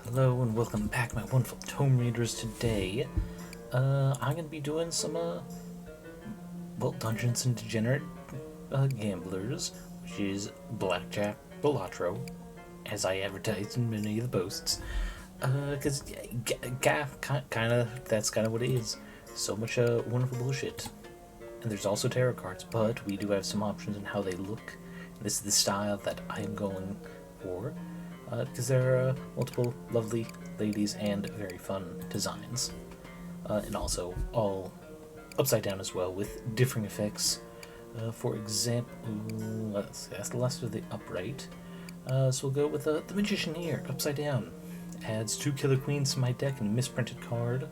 Hello and welcome back, my wonderful tome readers. Today, I'm going to be doing some, Dungeons and Degenerate Gamblers, which is Blackjack Balatro, as I advertised in many of the posts. Because, that's kind of what it is. So much wonderful bullshit. And there's also tarot cards, but we do have some options on how they look. This is the style that I'm going for. Because there are multiple lovely ladies and very fun designs. And also all upside down as well with differing effects. For example, that's the last of the upright. So we'll go with the Magician here, upside down. Adds 2 Killer Queens to my deck and a misprinted card.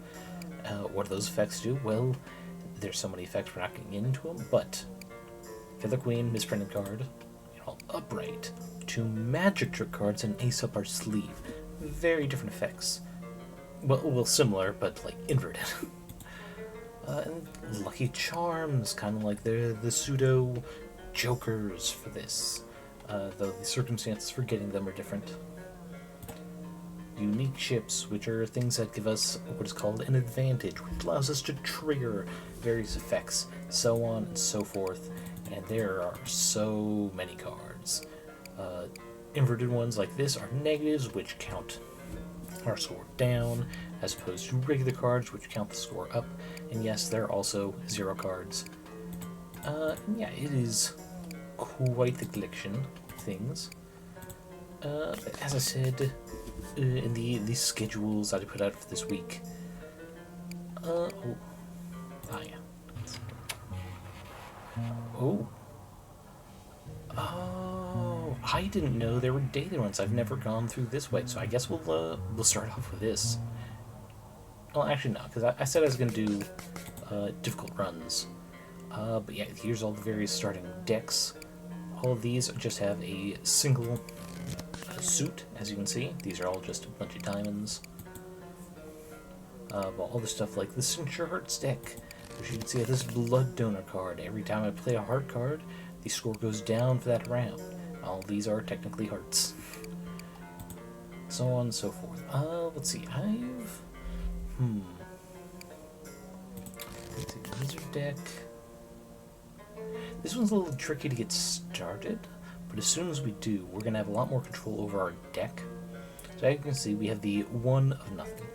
What do those effects do? Well, there's so many effects we're not getting into them, but Killer Queen, misprinted card, upright. 2 magic trick cards and ace up our sleeve. Very different effects. Well, similar, but like inverted. And lucky charms, kind of like they're the pseudo jokers for this. Though the circumstances for getting them are different. Unique chips, which are things that give us what is called an advantage, which allows us to trigger various effects, so on and so forth. And there are so many cards. Inverted ones like this are negatives, which count our score down, as opposed to regular cards, which count the score up. And yes, there are also 0 cards. Yeah, it is quite the collection of things. But as I said, in the schedules that I put out for this week, I didn't know there were daily ones. I've never gone through this way, so I guess we'll start off with this. Well, actually no, because I said I was going to do difficult runs. But yeah, here's all the various starting decks. All of these just have a single suit, as you can see. These are all just a bunch of diamonds. But all the stuff like the Signature Hearts deck, which you can see this Blood Donor card. Every time I play a heart card, the score goes down for that round. All these are technically hearts. So on and so forth. Let's see, let's see, Wizard deck. This one's a little tricky to get started, but as soon as we do, we're going to have a lot more control over our deck. So as you can see, we have the 1 of nothing.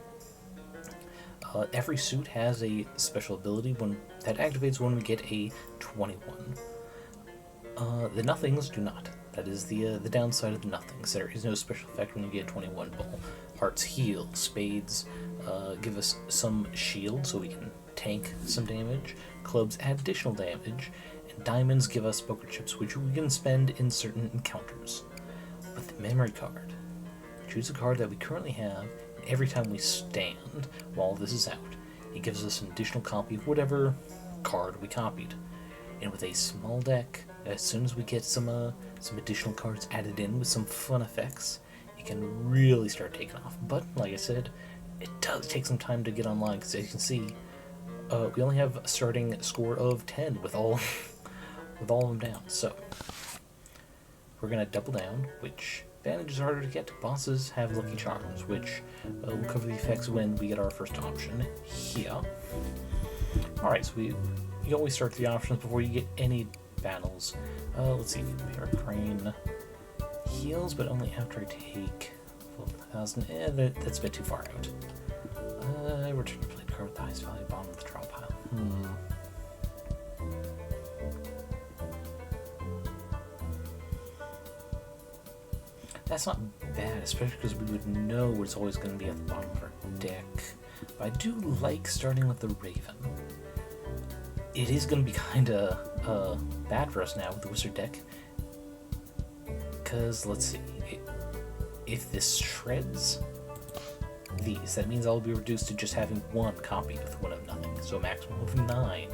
Every suit has a special ability that activates when we get a 21. The nothings do not. That is the downside of the nothings. There is no special effect when you get a 21 ball. Hearts heal. Spades give us some shield so we can tank some damage. Clubs add additional damage. And diamonds give us poker chips, which we can spend in certain encounters. But the memory card. Choose a card that we currently have, and every time we stand while this is out, it gives us an additional copy of whatever card we copied. And with a small deck, as soon as we get some additional cards added in with some fun effects, it can really start taking off. But like I said, it does take some time to get online, because as you can see, we only have a starting score of 10 with all of them down. So we're gonna double down, which advantage is harder to get. Bosses have lucky charms, which we'll cover the effects when we get our first option here. Alright, so you always start the options before you get any battles. Let's see, Pair Crane heals, but only after I take 12,000. That's a bit too far out. Return to play card with the highest value, bottom of the draw pile. That's not bad, especially because we would know what's always going to be at the bottom of our deck. But I do like starting with the Raven. It is going to be kind of bad for us now with the Wizard deck. Because, let's see, if this shreds these, that means I'll be reduced to just having 1 copy of 1 of nothing, so a maximum of 9.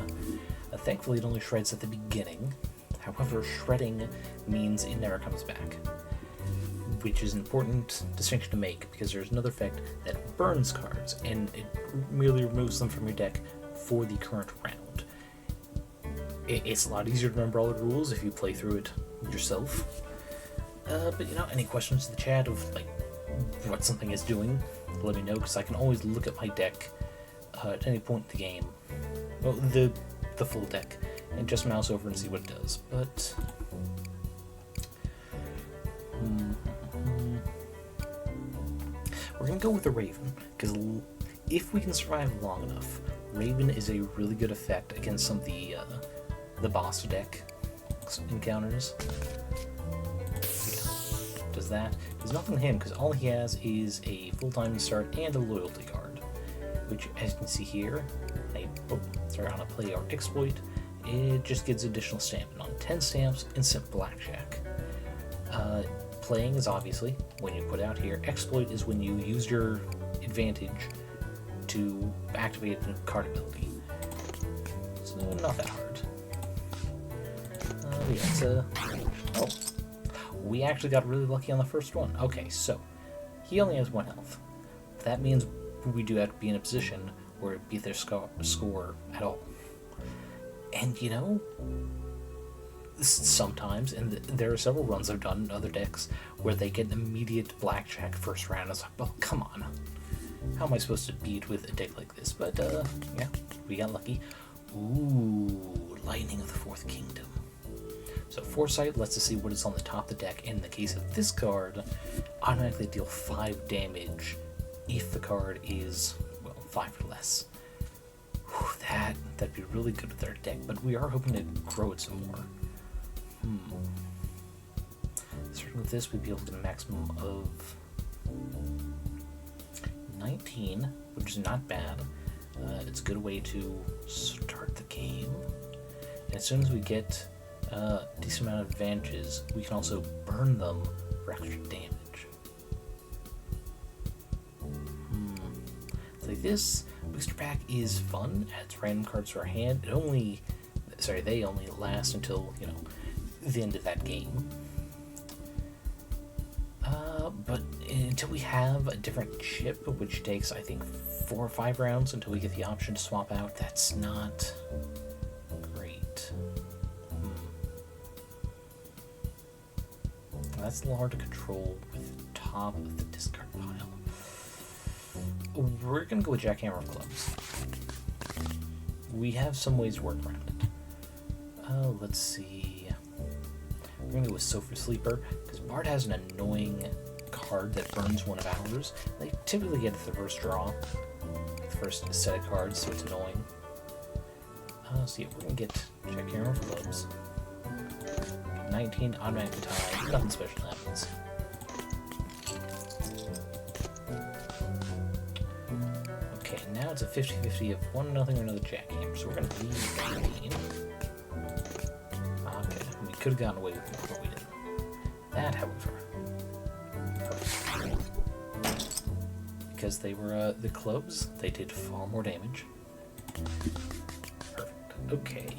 Thankfully, it only shreds at the beginning. However, shredding means it never comes back, which is an important distinction to make, because there's another effect that burns cards, and it merely removes them from your deck for the current round. It's a lot easier to remember all the rules if you play through it yourself. But any questions in the chat of like what something is doing, let me know, because I can always look at my deck at any point in the game, well, the full deck, and just mouse over and see what it does. But we're gonna go with the Raven, because if we can survive long enough, Raven is a really good effect against some of the boss deck encounters. Does that? There's nothing to him, because all he has is a full-time start and a loyalty card, which, as you can see here, on a play or exploit, it just gives additional stamina on 10 stamps, instant blackjack. Playing is obviously when you put out here. Exploit is when you use your advantage to activate a card ability. So not that hard. We actually got really lucky on the first one. Okay, so he only has 1 health. That means we do have to be in a position where it beat their score at all. And sometimes, and there are several runs I've done in other decks where they get an immediate blackjack first round. I was like, well, come on. How am I supposed to beat with a deck like this? But, yeah, we got lucky. Ooh, Lightning of the Fourth Kingdom. So Foresight lets us see what is on the top of the deck. In the case of this card, automatically deal 5 damage if the card is, 5 or less. Whew, that'd be really good with our deck, but we are hoping to grow it some more. Starting with this, we'd be able to get a maximum of 19, which is not bad. It's a good way to start the game. And as soon as we get a decent amount of advantages, we can also burn them for extra damage. Like this booster pack is fun, adds random cards to our hand. They only last until, the end of that game. But until we have a different chip, which takes, I think, 4 or 5 rounds until we get the option to swap out, that's not great. That's a little hard to control with the top of the discard pile. We're going to go with Jackhammer of Clubs. We have some ways to work around it. Let's see. We're going to go with Sofa Sleeper, because Bard has an annoying card that burns one of ours. They typically get the first draw, the first set of cards, so it's annoying. So yeah, we're going to get Jackhammer of Clubs. 19, automatic tie, nothing special happens. Okay, now it's a 50-50 of 1-0 or another jackhammer, so we're going to leave 19. Okay, we could have gotten away with more, but we didn't. That, however, because they were the clubs, they did far more damage. Perfect. Okay.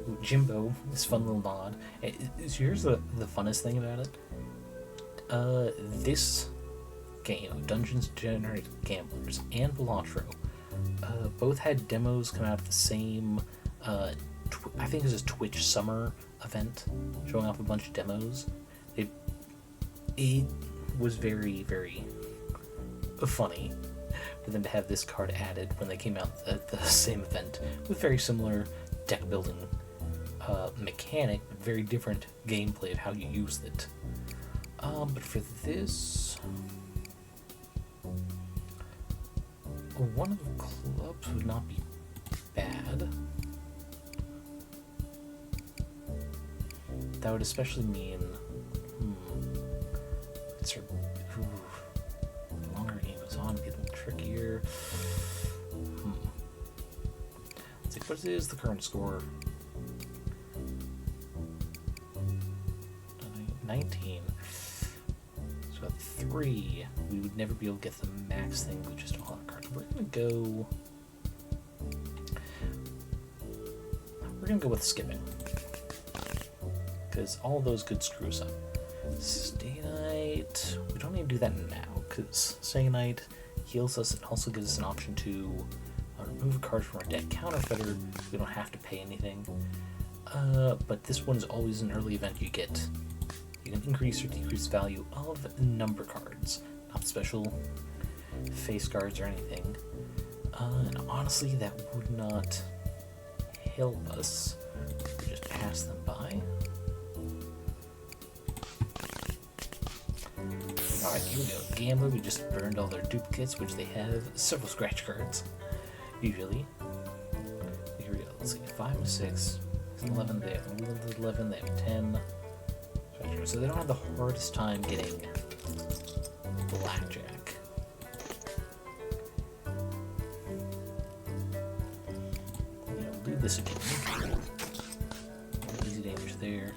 Ooh, Jimbo, this fun little mod. Here's the funnest thing about it. This game, Dungeons & Dragons Gamblers and Balatro, both had demos come out at the same, I think it was a Twitch summer event, showing off a bunch of demos. It was very, very funny for them to have this card added when they came out at the same event, with very similar deck building mechanic, but very different gameplay of how you use it. But for this, one of the clubs would not be bad. That would especially mean the longer the game goes on, it gets a little trickier. Let's see, what is the current score? 19. So at 3, we would never be able to get the max thing with just all our cards. We're gonna go with skipping, because all those could screw us up. Stay Night, we don't need to do that now, because Stay Night heals us and also gives us an option to remove a card from our deck. Counterfetter, we don't have to pay anything. But this one is always an early event. You get You can increase or decrease value of number cards, not special face cards or anything. And honestly, that would not help us. We just pass them by. Alright, here we go. Gambler, we just burned all their duplicates, which they have several scratch cards, usually. Here we go. Let's see. 5 and 6. 11, they have 11, they have 10. So they don't have the hardest time getting blackjack. Do this again. Easy damage there.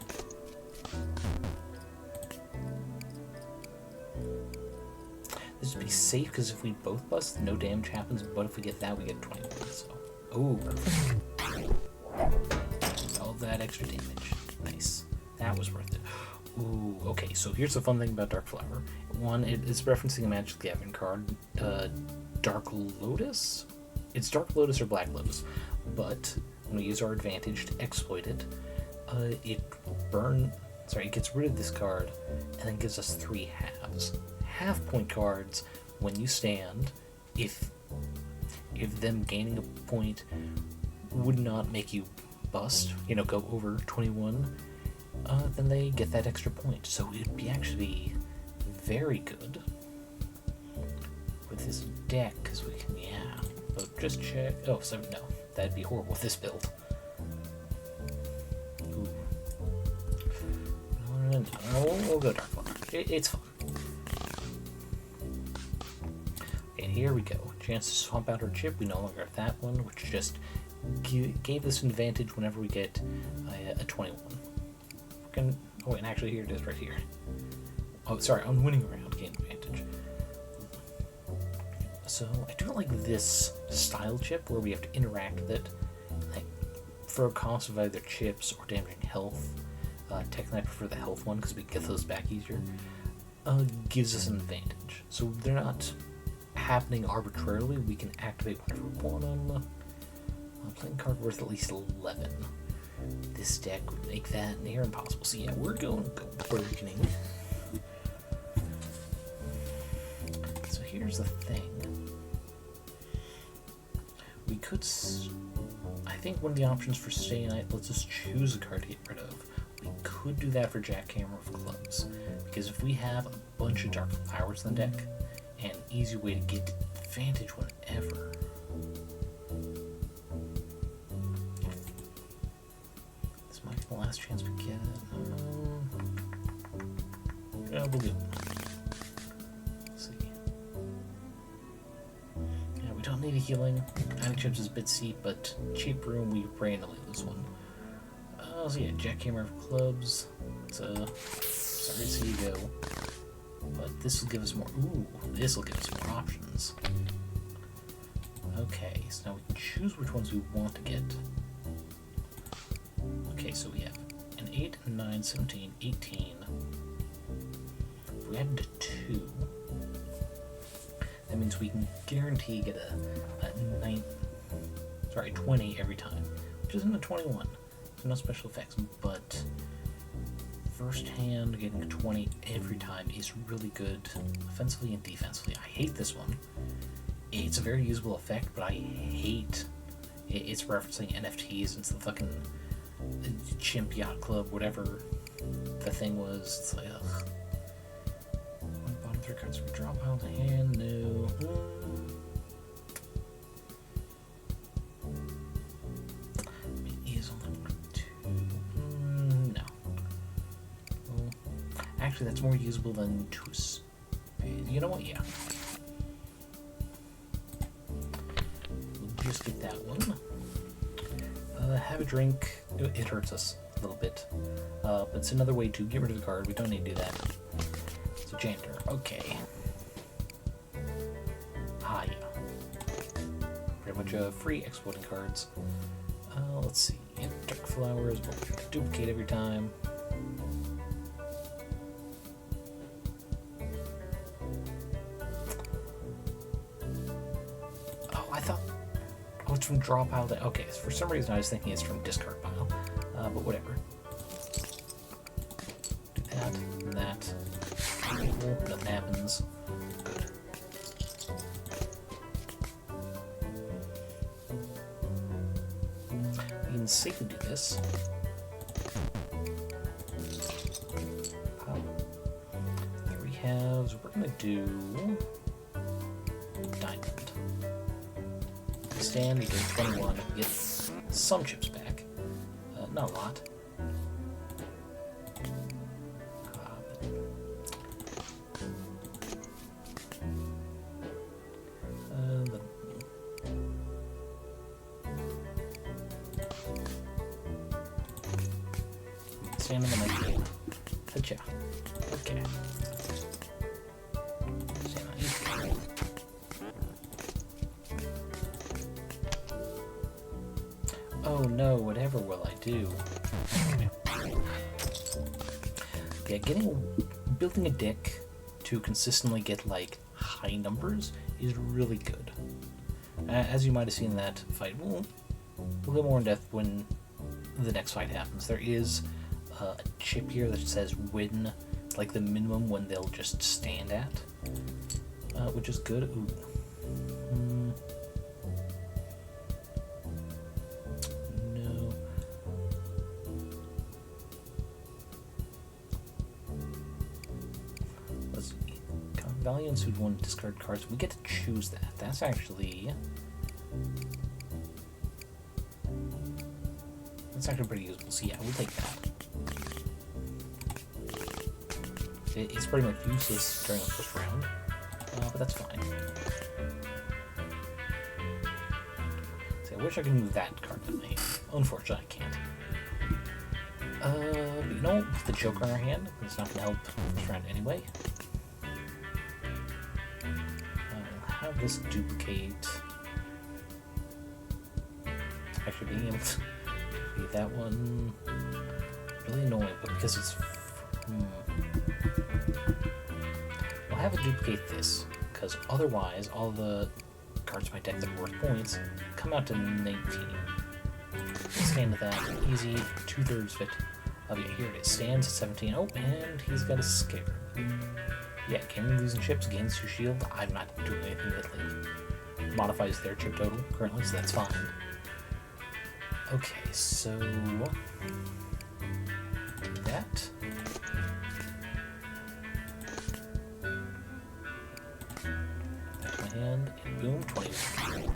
This would be safe because if we both bust, no damage happens. But if we get that, we get 21. So, oh, all that extra damage. Nice. That was worth it. Ooh, okay. So here's the fun thing about Dark Flower. One, it's referencing a Magic the Gathering card, Dark Lotus. It's Dark Lotus or Black Lotus. But when we use our advantage to exploit it, it gets rid of this card and then gives us 3 halves. Half-point cards, when you stand, if them gaining a point would not make you bust, go over 21, then they get that extra point. So it'd be actually very good with this deck, because we can, but just check. Oh, so no. That'd be horrible with this build. Ooh. No, we'll go Dark Flower. It's fun. Okay, here we go. Chance to swap out our chip. We no longer have that one, which just gave us an advantage whenever we get a 21. And actually here it is right here. Oh, sorry, on winning round, gain advantage. So I do like this style chip where we have to interact with it, like, for a cost of either chips or damaging health. Technically I prefer the health one because we can get those back easier. Gives us an advantage. So they're not happening arbitrarily. We can activate whenever we want them. Playing card worth at least 11. This deck would make that near impossible. So yeah, we're going to go burgeoning. So here's the thing. We could, I think one of the options for Stay Night lets us choose a card to get rid of. We could do that for Jackhammer of Clubs, because if we have a bunch of Dark Flowers in the deck, an easy way to get advantage whenever. This might be the last chance we get it. We'll do it. Let's see. Yeah, we don't need a healing. Adding chips is a bit steep, but cheap room, we randomly lose one. So yeah, Jackhammer of Clubs. It's sorry to see you go. But this will give us more. Ooh, this will give us more options. Okay, so now we can choose which ones we want to get. Okay, so we have an 8, 9, 17, 18. If we add to 2, that means we can guarantee get a 20 every time, which isn't a 21. So no special effects, but first hand getting a 20 every time is really good offensively and defensively. I hate this one. It's a very usable effect, but I hate it's referencing NFTs. It's the fucking Chimp Yacht Club, whatever the thing was. It's like, ugh. Bottom 3 cards from draw pile to hand. No. Actually, that's more usable than 2 spades. You know what? Yeah. We'll just get that one. Have a drink. It hurts us a little bit. But it's another way to get rid of the card. We don't need to do that. So, Janitor. Okay. Ah, yeah. Pretty much free exploding cards. Let's see. Dark Flowers. But we have to duplicate every time. It's from draw pile to... Okay, so for some reason I was thinking it's from discard pile. But whatever. Do that. ones. Good. We can safely do this. Three halves. We're gonna do diamond. Stand, we get 21. We get some chips back. Not a lot. Stand in the mic. Hacha. Okay. Stand on each. Oh no, whatever will I do? Yeah, building a deck to consistently get like high numbers is really good. As you might have seen in that fight, we'll go more in depth when the next fight happens. There is a chip here that says win, like the minimum when they'll just stand at, which is good. Ooh. No. Let's see. Valiance who'd want to discard cards. We get to choose that. That's actually pretty useful. So yeah, we'll take that. It's pretty much useless during the first round, but that's fine. So I wish I could move that card in my hand. Unfortunately, I can't. But you know, with the Joker in our hand, it's not going to help this round anyway. I'll have this duplicate. Actually, being able to beat that one, really annoying, but because it's I'll have it duplicate this, because otherwise all the cards in my deck that are worth points come out to 19. Stand to that, easy, 2/3 fit. Oh yeah, here it is, stands at 17. Oh, and he's got a scare. Yeah, gaining losing chips, gains 2 shield. I'm not doing anything that like modifies their chip total currently, so that's fine. Okay, so that. And boom, 21.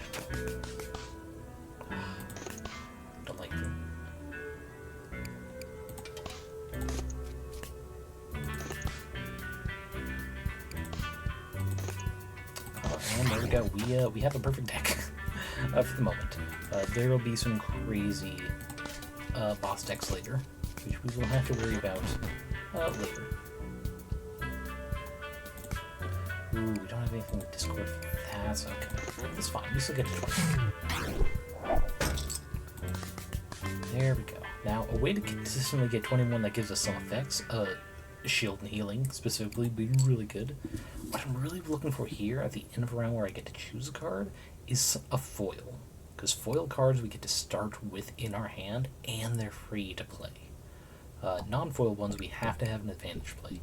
Don't like them. And there we go. We have a perfect deck for the moment. There will be some crazy boss decks later, which we will have to worry about later. Ooh, we don't have anything with Discord for that. That's okay. That's fine. We still get to 20. There we go. Now, a way to consistently get 21 that gives us some effects, shield and healing specifically, would be really good. What I'm really looking for here at the end of a round where I get to choose a card is a foil. Because foil cards we get to start with in our hand, and they're free to play. Non-foil ones we have to have an advantage play.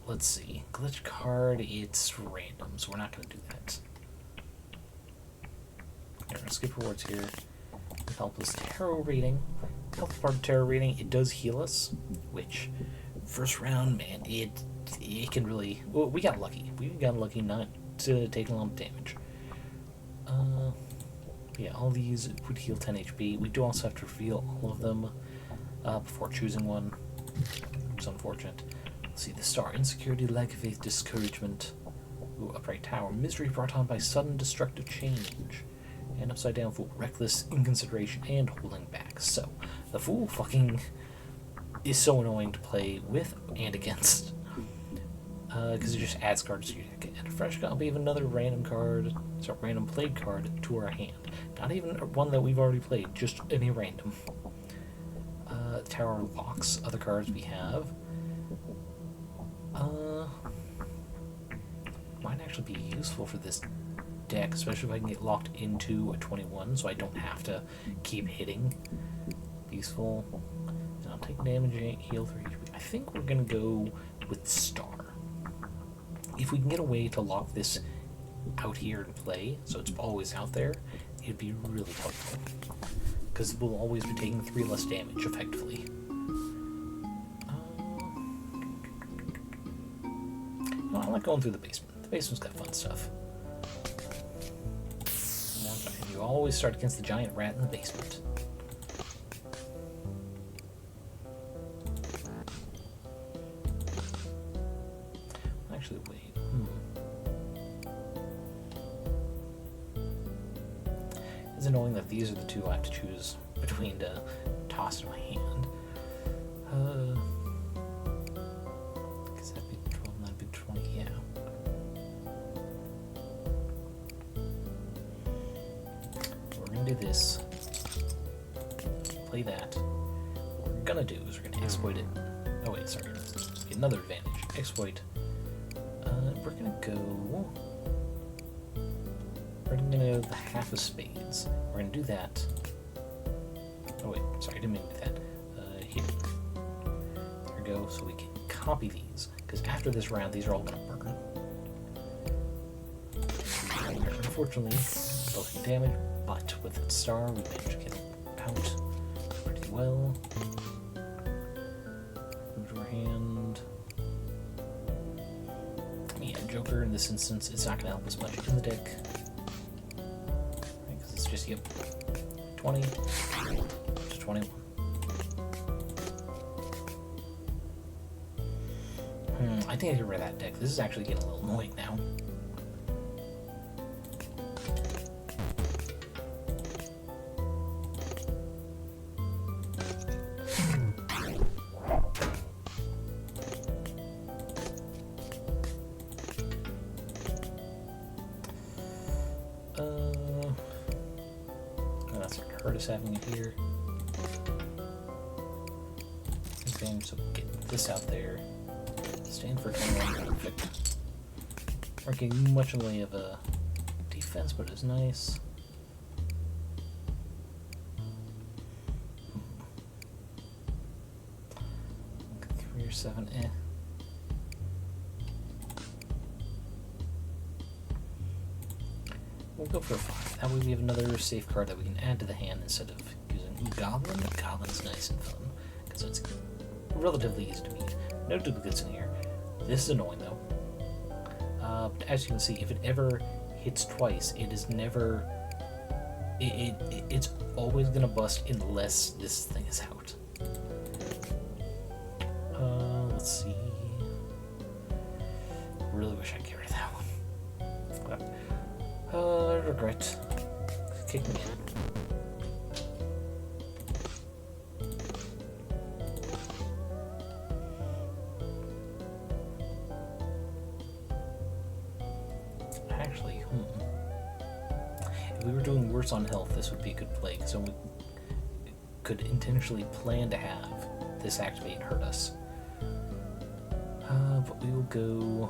Let's see. Glitch card, it's random, so we're not going to do that. We're going to skip rewards here. Helpless tarot reading. Health part of tarot reading, it does heal us, which, first round, man, it can really... Well, we got lucky. We got lucky not to take a lot of damage. Yeah, all these would heal 10 HP. We do also have to reveal all of them before choosing one, which is unfortunate. Let's see, the star. Insecurity, lack of faith, discouragement. Ooh, upright tower. Misery brought on by sudden destructive change. And upside down fool. Reckless, inconsideration, and holding back. So, the fool fucking is so annoying to play with and against. Because it just adds cards to your deck. And a fresh copy of another random card, so a random played card to our hand. Not even one that we've already played, just any random. Tower locks other cards we have. Might actually be useful for this deck, especially if I can get locked into a 21, so I don't have to keep hitting. Useful. And I'll take damage, heal 3 HP. I think we're gonna go with Star. if we can get a way to lock this out here and play, so it's always out there, it'd be really helpful. Because we'll always be taking 3 less damage, effectively. No, I like going through the basement. The basement's got fun stuff. And you always start against the giant rat in the basement. Actually, wait. It's annoying that these are the 2 I have to choose between to toss in my hand. Because that'd be 12, that'd be 20, yeah. We're gonna do this. Play that. What we're gonna do is we're gonna exploit it. Oh wait, sorry. Get another advantage. Exploit. We're gonna go. We're gonna go the half of spades. We're gonna do that. Oh wait, sorry, I didn't mean to do that. Here. There we go, so we can copy these. Because after this round, these are all gonna burn. Unfortunately, both can damage, but with that star, we managed to get it out pretty well. Move to our hand. Yeah, Joker in this instance, it's not gonna help us much in the deck. Because it's just, yep, 20 to 21. I think I get rid of that deck. This is actually getting a little annoying now. That's not gonna hurt us having it here. Okay, so get this out there. Stand for 21, perfect. Aren't getting much in the way of a defense, but it's nice. 3 or 7, eh. We'll go for a 5. That way we have another safe card that we can add to the hand instead of using Goblin. Goblin's nice and fun, because it's relatively easy to beat. No duplicates in here. This is annoying though. But as you can see, if it ever hits twice, it is never... It's always gonna bust unless this thing is out. Let's see. Really wish I could get rid of that one. Regret. Kick me in. Actually, if we were doing worse on health, this would be a good play, because then we could intentionally plan to have this activate and hurt us. But we will go...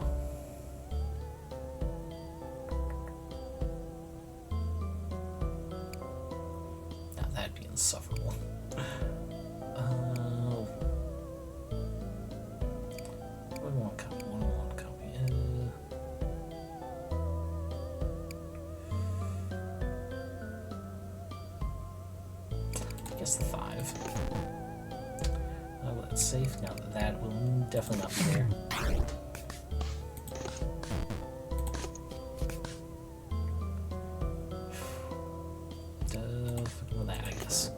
Now that'd be insufferable. What do we want to copy? What do we want to copy? I guess the 5. Well, that's safe now that that will definitely not be there. Well, that, I guess.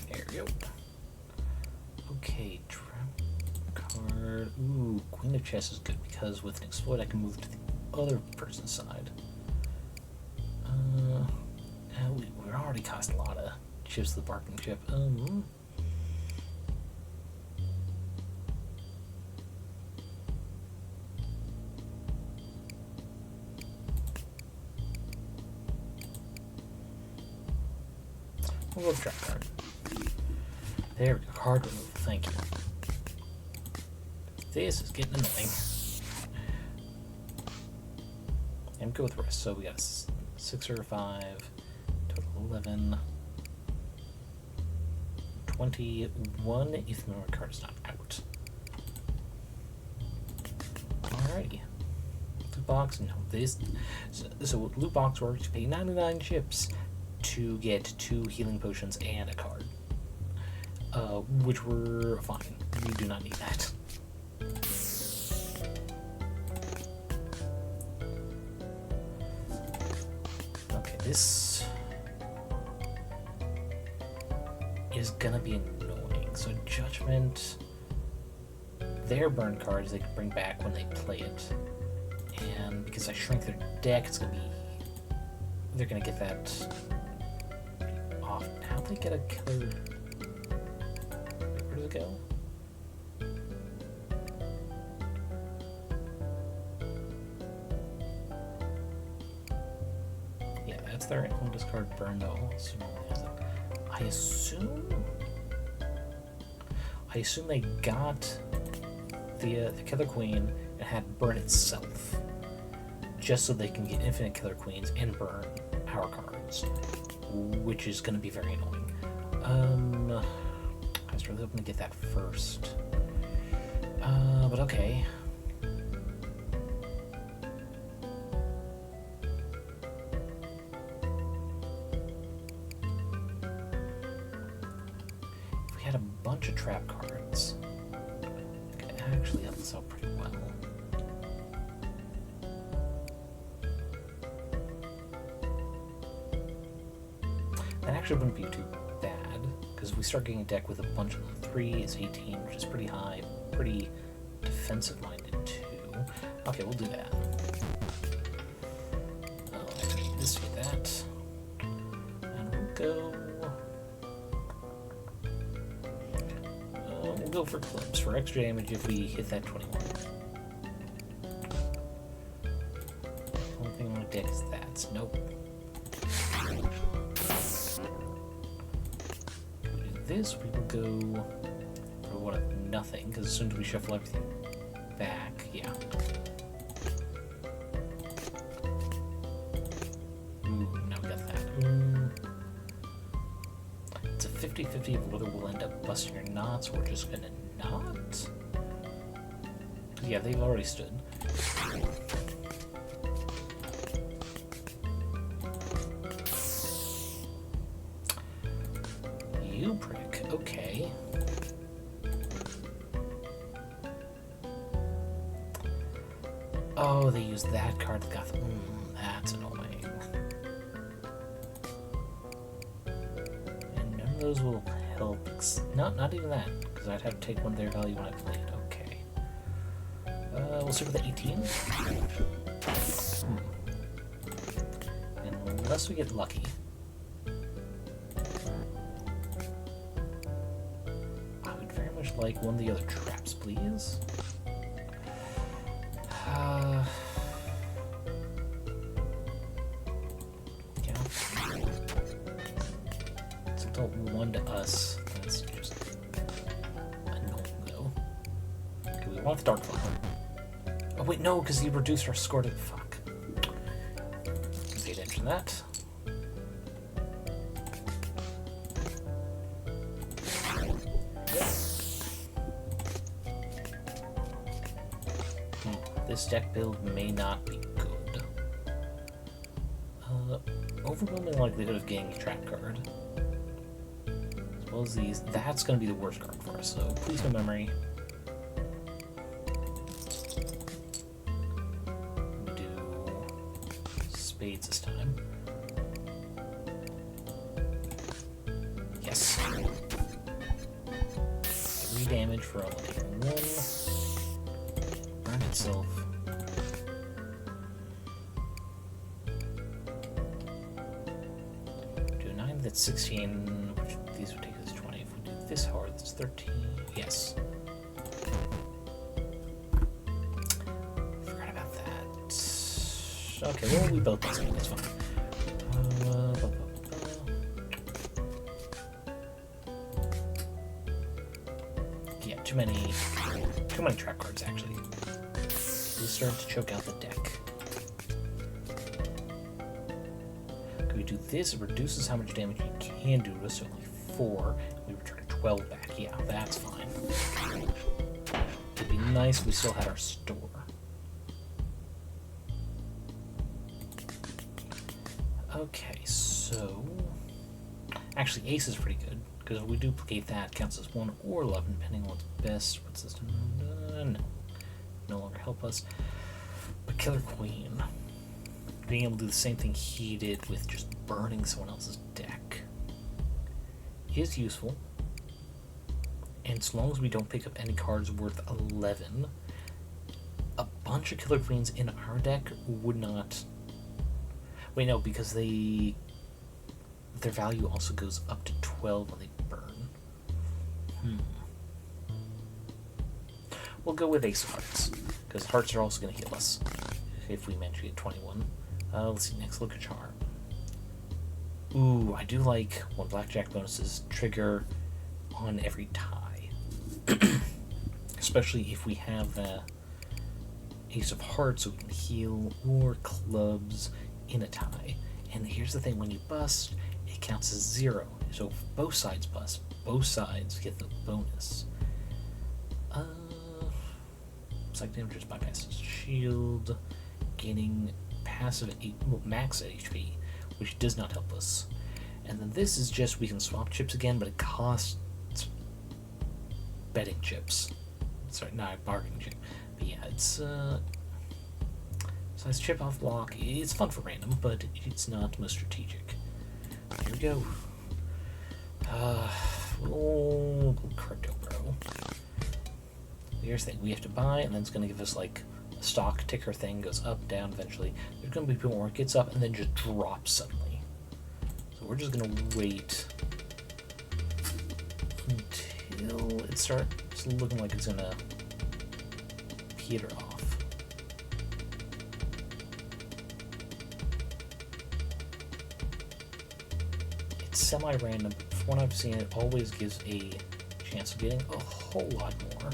There we go. Okay, trap card. Ooh, Queen of Chess is good because with an exploit I can move to the other person's side. We're already costing a lot of chips to the barking chip. We'll go trap card. There we go. Card removal. Thank you. This is getting annoying. And go with the rest. So we got a 6 or 5, total 11, 21 if the memory card is not out. Alrighty. Loot box. No, this. So loot box works. You pay 99 chips to get 2 healing potions and a card. Which were fine. We do not need that. Okay, this is gonna be annoying. So Judgment, their burn cards they can bring back when they play it. And because I shrink their deck, it's gonna be... they're gonna get that off. How'd they get a killer... where does it go? Yeah, that's their one discard burn though. So I assume they got the Killer Queen and had burn itself, just so they can get infinite Killer Queens and burn our cards, which is going to be very annoying. I was really hoping to get that first, but okay. If we had a bunch of trap cards, it could actually help us out pretty well. That actually wouldn't be too bad, because if we start getting a deck with a bunch of 3, it's 18, which is pretty high, pretty defensive-minded too. Okay, we'll do that. I need this to get that. And we'll go... we'll go for clubs for extra damage if we hit that 21. Only thing on my deck is that. Nope. This, we will go for what of nothing, because as soon as we shuffle everything back, yeah. Ooh, now we got that. It's a 50-50 of whether we'll end up busting or not, so we're just gonna not. Yeah, they've already stood. You prick, okay. Oh, they used that card that got the... that's annoying. And none of those will help. Not even that, because I'd have to take one of their value when I play it. Okay. We'll start with the 18. And unless we get lucky... like one of the other traps, please. Yeah. It's a total 1 to us. That's just annoying, though. Okay, we want the Dark Flower. Oh, wait, no, because he reduced our score to... fuck. Pay attention to that. This deck build may not be good. Overwhelming likelihood of getting a trap card. As well as these. That's going to be the worst card for us, so please no memory. Do spades this time. Yes. 3 damage for only taking 1. Burn itself. Do 9, that's 16, which these would take us 20. If we do this hard, that's 13. Yes. Forgot about that. Okay, well, we both must be, that's fine. too many trap cards, actually. We're starting to choke out the deck. Can we do this? It reduces how much damage you can do to us, so only 4. We return 12 back. Yeah, that's fine. It'd be nice if we still had our store. Okay, so... Actually, ace is pretty good, because if we duplicate that, it counts as 1 or 11, depending on what's best. What's this? No. No longer help us. But Killer Queen. Being able to do the same thing he did with just burning someone else's deck is useful. And so long as we don't pick up any cards worth 11, a bunch of Killer Queens in our deck would not... Wait, no, because their value also goes up to 12 when they burn. We'll go with Ace of Hearts, because Hearts are also going to heal us if we manage to get 21. Let's see, next look at Charm. Ooh, I do like when Blackjack bonuses trigger on every tie. Especially if we have the Ace of Hearts, so we can heal, or clubs in a tie. And here's the thing, when you bust, it counts as 0. So if both sides bust, both sides get the bonus. Psych damage just bypasses shield, gaining passive max at HP, which does not help us. And then this is just, we can swap chips again, but it costs betting chips. Sorry, not bargaining chip. But yeah, it's size chip off block. It's fun for random, but it's not most strategic. Here we go. Oh, crypto bro. Here's the thing, we have to buy, and then it's going to give us like a stock ticker thing, goes up, down, eventually. There's going to be people where it gets up and then just drops suddenly. So we're just going to wait until it starts looking like it's going to peter off. It's semi-random, but from what I've seen, it always gives a chance of getting a whole lot more.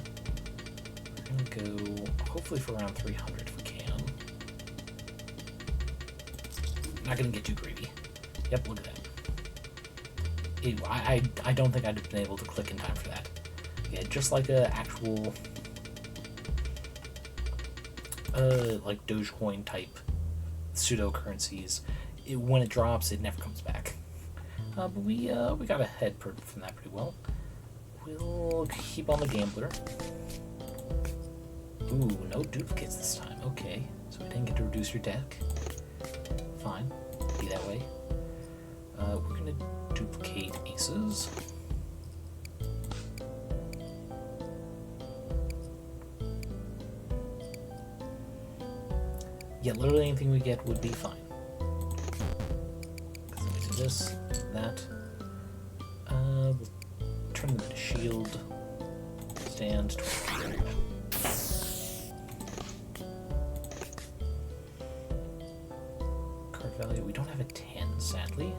We're going to go, hopefully for around 300 if we can. Not going to get too greedy. Yep, look at that. Ew, I don't think I'd have been able to click in time for that. Yeah, just like a actual like Dogecoin type pseudo currencies, when it drops, it never comes back. But we got ahead from that pretty well. We'll keep on the gambler. Ooh, no duplicates this time. Okay, so we didn't get to reduce your deck. Fine, be that way. We're gonna duplicate aces. Yeah, literally anything we get would be fine. Let me do this, that. We'll turn them into shield. Stand. There we go. Card value. We don't have a 10, sadly.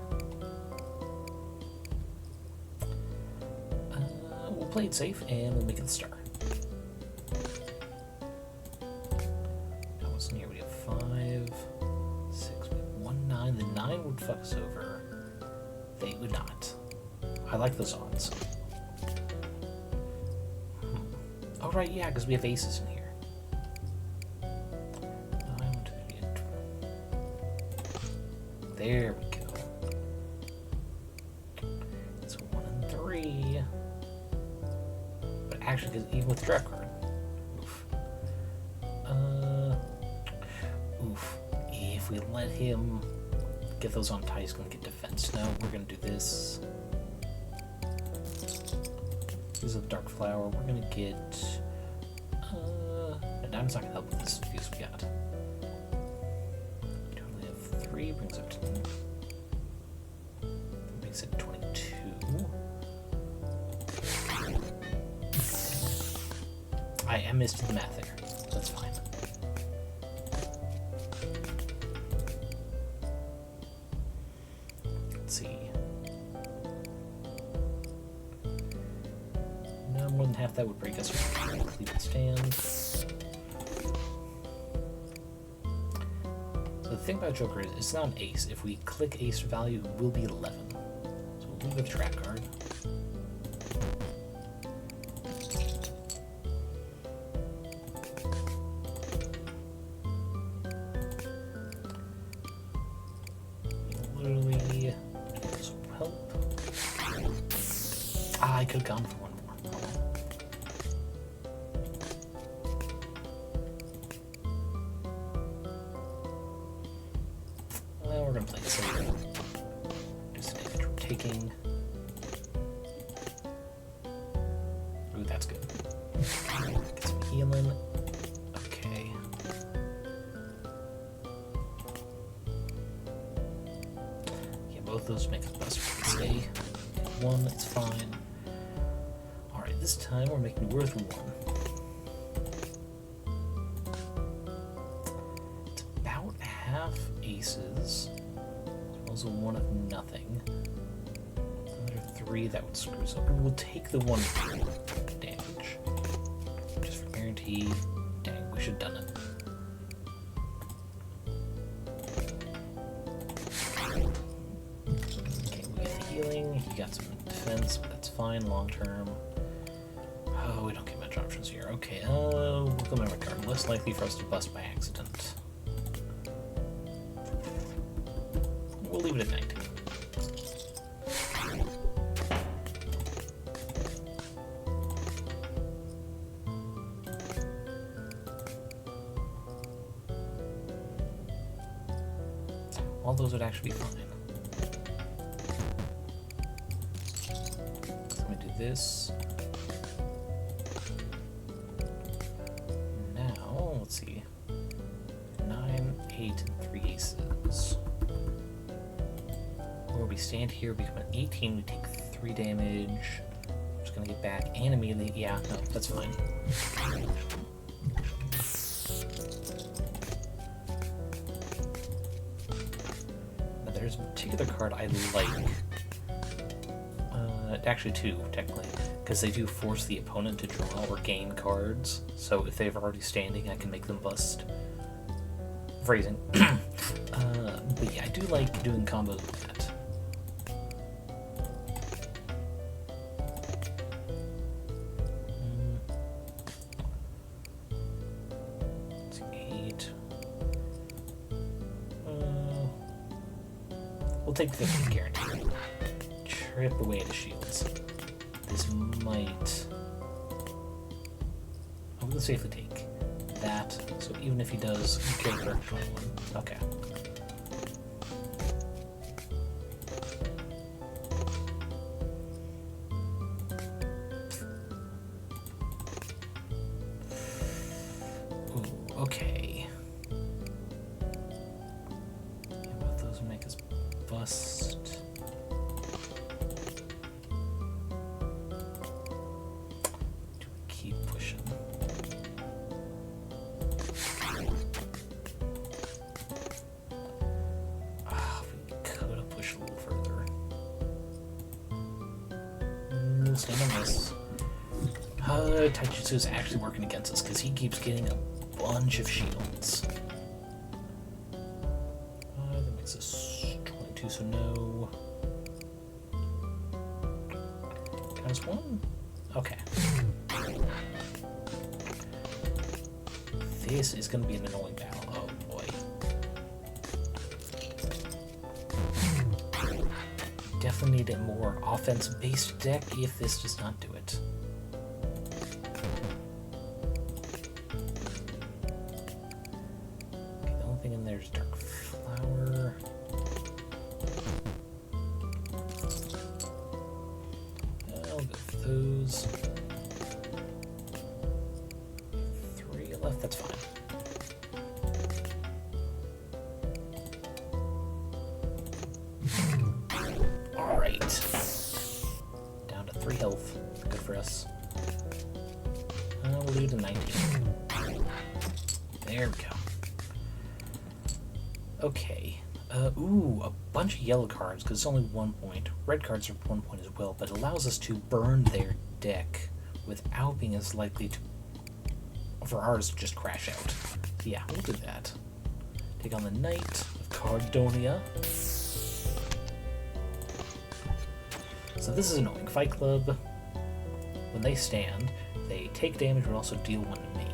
We'll play it safe and we'll make it the star. What's in here? We have 5, 6, we have 1, 9. The 9 would fuck us over. They would not. I like those odds. Oh, right, yeah, because we have aces in here. 9, 2, 8. There we go. It's 1 and 3. But actually, because even with the draft card. Oof. Oof. If we let him get those on tie, he's going to get defense. No, we're going to do this. Use a dark flower. We're going to get... and diamond's not going to help with this fuse we got. We only have 3, brings up to... makes it 22. I missed the math there. That's fine. Let's see. No more than half that would break us from complete stand. So the thing about Joker is it's not an ace. If we click ace value, it will be 11. So we'll leave a trap card. Literally, this will help. I could have gone for one more. Well, we're gonna play it safe. Just damage we're taking. Ooh, that's good. Get some healing. Okay. Yeah, both those make a bust for the stay. One, it's fine. Alright, this time we're making it worth one. It's about half aces. Also one of nothing. Another 3, that would screw us up. We'll take the 1 damage. Just for guarantee. Dang, we should have done it. Okay, we get the healing. He got some defense, but that's fine long term. Oh, we don't get much options here. Okay, we'll go memory card. Less likely for us to bust by accident. We'll leave it at 19. All those would actually be fine. Let me do this. Now, let's see. 9, 8, and 3 aces. Where we stand here, we become an 18, we take 3 damage. I'm just gonna get back and immediately. Yeah, no, that's fine. Now, there's a particular card I like. Actually, 2, technically, because they do force the opponent to draw or gain cards. So if they're already standing, I can make them bust. Phrasing. But yeah, I do like doing combos with that. Let's see, 8. We'll take 50 guarantee. Trip away the shields. This might... I'm gonna safely take that, so even if he does kill for 21. Okay. Ooh, okay. Yeah, both those make us bust. Stand on this. Taijutsu is actually working against us because he keeps getting a bunch of shields. That makes us 22, so no. Times 1? Okay. This is going to be an annoying battle. Oh boy. Definitely need a more offense-based deck if this does not do it. Okay, the only thing in there is Dark Flower. I'll go with those. 3 left, that's fine. Down to 3 health. Good for us. We'll leave it to 19. There we go. Okay. Ooh, a bunch of yellow cards, because it's only 1 point. Red cards are 1 point as well, but it allows us to burn their deck without being as likely to, for ours to just crash out. So yeah, we'll do that. Take on the Knight of Cardonia. So this is annoying. Fight Club, when they stand, they take damage but also deal 1 to me.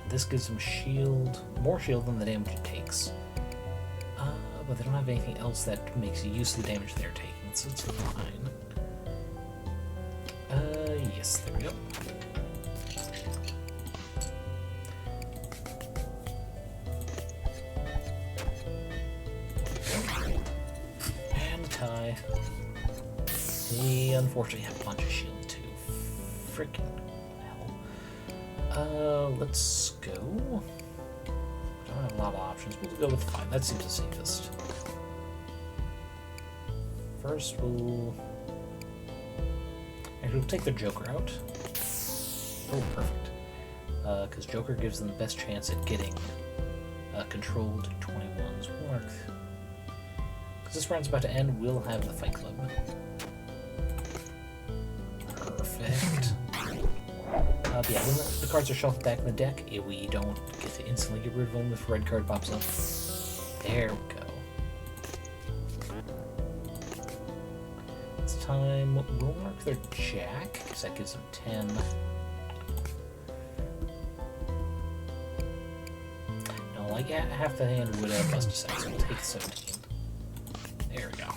And this gives them shield, more shield than the damage it takes. But they don't have anything else that makes use of the damage they're taking, so it's fine. Yes, there we go. And tie. They unfortunately have a bunch of shield too. Frickin' hell. Let's go. Don't have a lot of options. We'll go with 5. That seems the safest. First, we'll take the Joker out. Oh, perfect. Because Joker gives them the best chance at getting controlled 21s. Mark. Because this round's about to end, we'll have the Fight Club. Perfect. But yeah, when the cards are shuffled back in the deck, we don't get to instantly get rid of them if a red card pops up. There we go. This time, we'll mark their Jack, because that gives them 10. No, like half the hand would bust us out, so we'll take 17. There we go.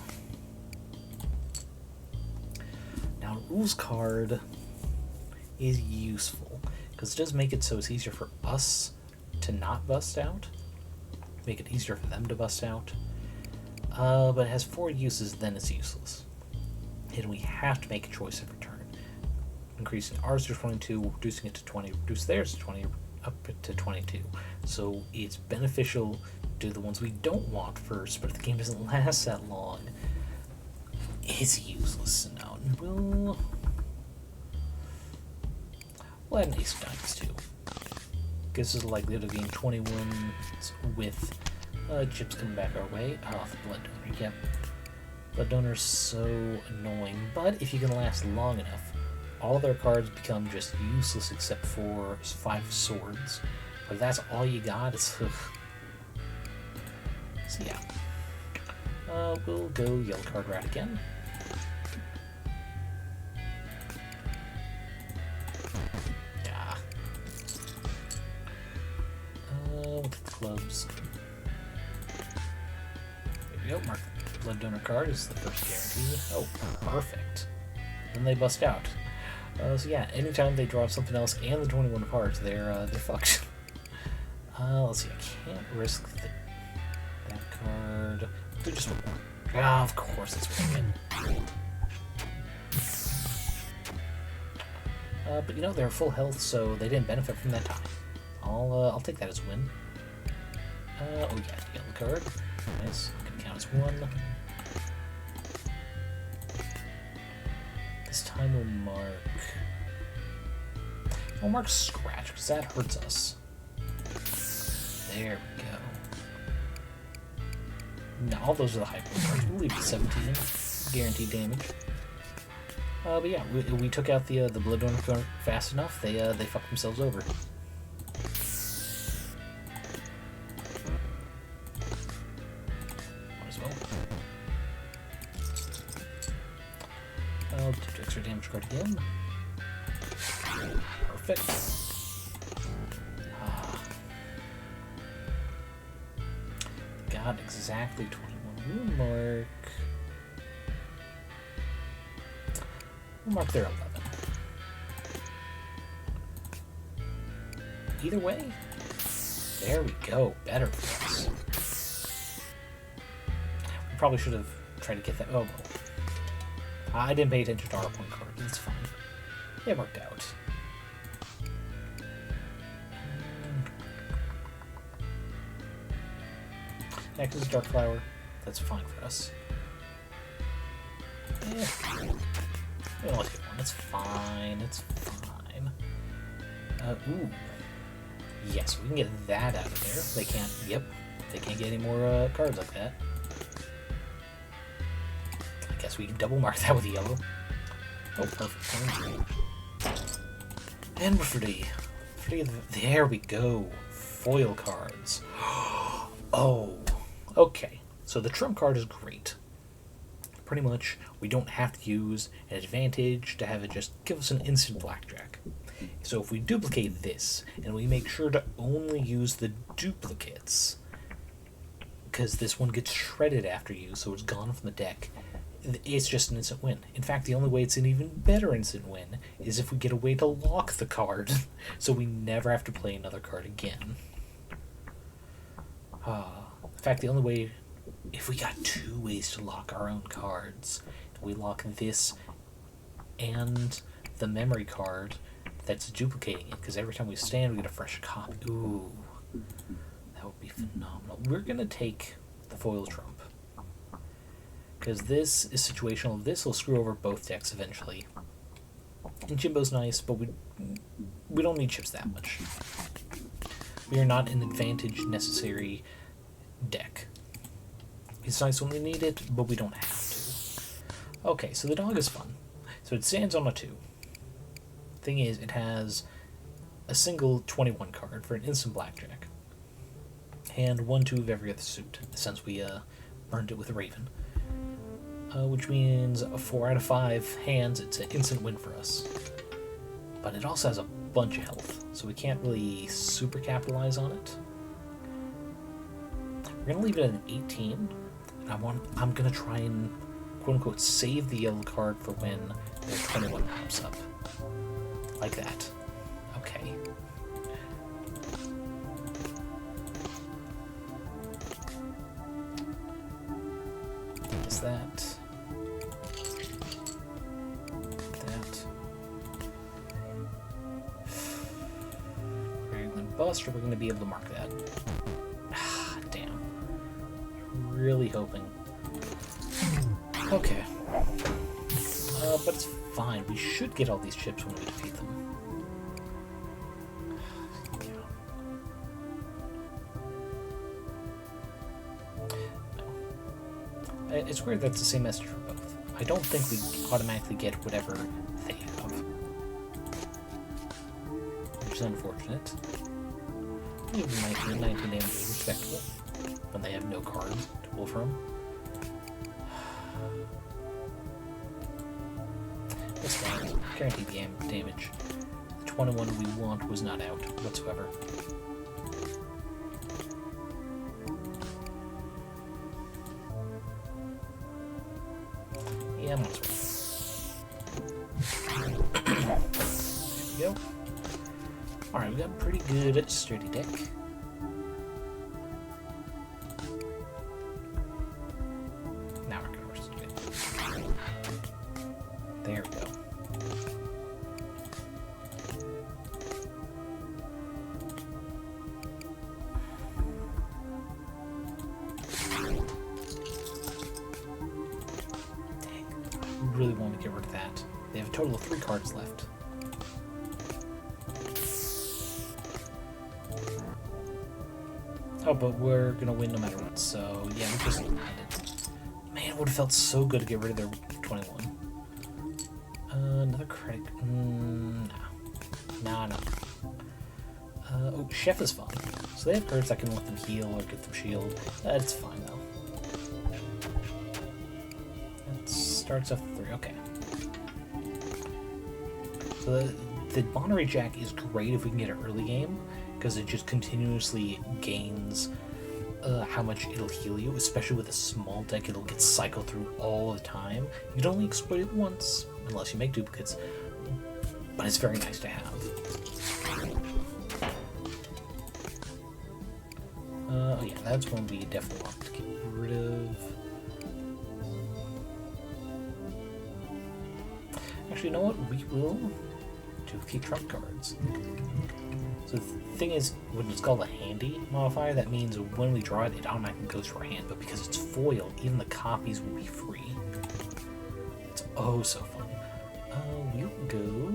Now, Rules card is useful because it does make it so it's easier for us to not bust out, make it easier for them to bust out, but it has 4 uses, then it's useless, and we have to make a choice every turn, increasing ours to 22, reducing it to 20, reduce theirs to 20, up to 22, so it's beneficial to do the ones we don't want first, but if the game doesn't last that long, it's useless. Now we'll add an Ace of Diamonds too. Gives us the likelihood of getting 21 with chips coming back our way. Oh, the Blood Donor, yep. Blood Donor's so annoying, but if you can last long enough, all their cards become just useless except for 5 swords. But if that's all you got, it's... So yeah. We'll go Yellow Card Rat again. With the clubs. There we go, mark the Blood Donor card is the first guarantee. Oh, perfect. Then they bust out. So yeah, anytime they draw something else and the 21 cards, they're fucked. Let's see, I can't risk that card. Do just one more. Ah, of course, that's what I mean. But you know, they're full health, so they didn't benefit from that time. I'll take that as a win. Oh yeah, yellow card. Nice. Gonna count as 1. This time we'll mark Scratch, because that hurts us. There we go. No, all those are the high point cards. We'll leave it 17. Guaranteed damage. But yeah, we took out the Blood Donor fast enough. They fucked themselves over. I'll do extra damage card again. Perfect. Got exactly 21. We'll mark their 11. Either way, there we go. Better for us. We probably should have tried to get that. Oh, well. I didn't pay attention to our point card. It's fine. It worked out. Next is Dark Flower. That's fine for us. Yeah. We'll get one. It's fine. It's fine. Ooh. Yes, we can get that out of there. They can't. Yep. They can't get any more cards like that. I guess we can double mark that with yellow. Oh, perfect. And we're free. There we go. Foil cards. Oh, okay. So the trump card is great. Pretty much, we don't have to use an advantage to have it just give us an instant blackjack. So if we duplicate this, and we make sure to only use the duplicates, because this one gets shredded after you, so it's gone from the deck, it's just an instant win. In fact, the only way it's an even better instant win is if we get a way to lock the card, so we never have to play another card again. In fact, the only way, if we got 2 ways to lock our own cards, we lock this and the memory card that's duplicating it, because every time we stand, we get a fresh copy. Ooh, that would be phenomenal. We're going to take the foil trump, because this is situational. This will screw over both decks eventually. And Jimbo's nice, but we don't need chips that much. We are not an advantage necessary deck. It's nice when we need it, but we don't have to. Okay, so the dog is fun. So it stands on a 2. Thing is, it has a single 21 card for an instant blackjack. And 1/2 of every other suit, since we burned it with Raven. Which means 4 out of 5 hands, it's an instant win for us. But it also has a bunch of health, so we can't really super capitalize on it. We're going to leave it at an 18. I'm going to try and, quote-unquote, save the yellow card for when the 21 pops up. Like that. Okay. Is that... Bust, or we're going to be able to mark that. Damn. Really hoping. Okay. But it's fine. We should get all these chips when we defeat them. No. It's weird that's the same message for both. I don't think we automatically get whatever they have. Which is unfortunate. Even 19 damage is respectable when they have no cards to pull from. That's fine. Guaranteed damage. The 21 we want was not out whatsoever. Yeah, might as well. There we go. Alright, we got a pretty good sturdy deck. Now we're gonna do it. There we go. Dang. We really want to get rid of that. They have a total of 3 cards left. Oh, but we're gonna win no matter what, so yeah, we just ended. Man, it would have felt so good to get rid of their 21. Another credit. No. Oh, Chef is fun. So they have cards that can let them heal or get them shield. It's fine though. It starts off 3. Okay. So the Monterey Jack is great if we can get an early game, because it just continuously gains how much it'll heal you, especially with a small deck. It'll get cycled through all the time. You can only exploit it once, unless you make duplicates, but it's very nice to have. Oh yeah, that's one we definitely want to get rid of. Actually, you know what? We will duplicate trump cards. So the thing is, when it's called a handy modifier, that means when we draw it, it automatically goes to our hand. But because it's foil, even the copies will be free. It's oh so fun. We'll go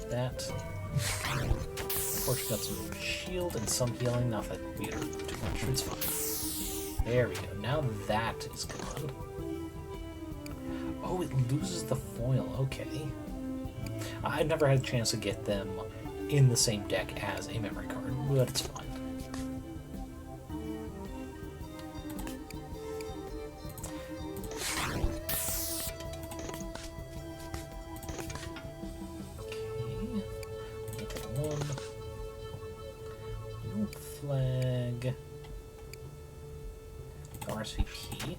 that. Of course, we got some shield and some healing. Not that we are too much. It's fine. There we go. Now that is gone. Oh, it loses the foil. Okay. I've never had a chance to get them in the same deck as a memory card, but it's fine. Flag. RSVP.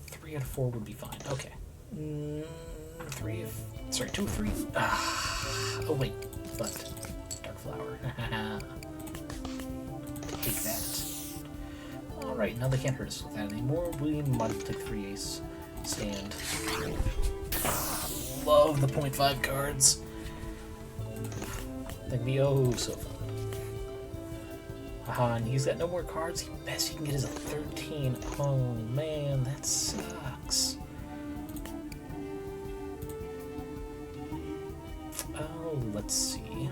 Three out of 4 would be fine. Okay. 2 of 3. Oh wait, but Dark Flower. Take that. Alright, now they can't hurt us with that anymore. We might take 3 ace stand. Love the 0.5 cards. That'd be oh so fun. Haha, and he's got no more cards. The best he can get is a 13. Oh man, that sucks. Oh, let's see.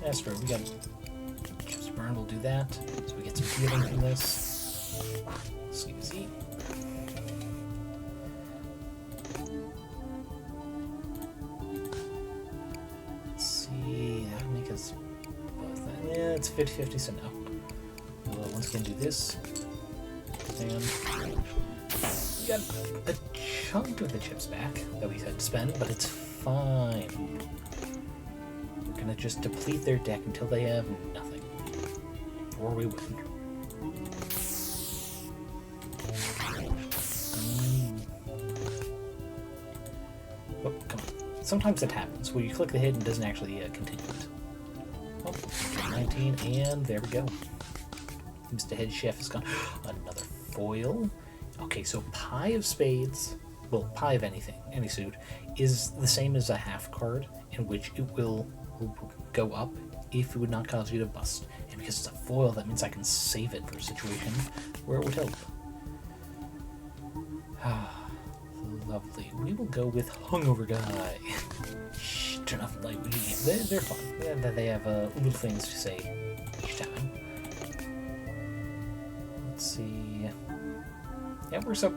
That's right, we got Chips Burn, we'll do that. So we get some healing from this. Sneezy. Let's see, that would make us both that. Yeah, it's 50-50, so no. We'll once again do this. And we got a chunk of the chips back that we had to spend, but it's fine. We're gonna just deplete their deck until they have nothing. Or we win. Oh, come on. Sometimes that happens, where you click the hit and it doesn't actually continue it. Oh, 19, and there we go. Mr. Head Chef has gone. Another foil. Okay, so Pie of Spades, well, Pie of anything, any suit, is the same as a half card, in which it will go up if it would not cause you to bust. And because it's a foil, that means I can save it for a situation where it would help. Ah, lovely. We will go with Hungover Guy. Shh, turn off the light. They're fun. They have little things to say each time. Let's see. Yeah, it works out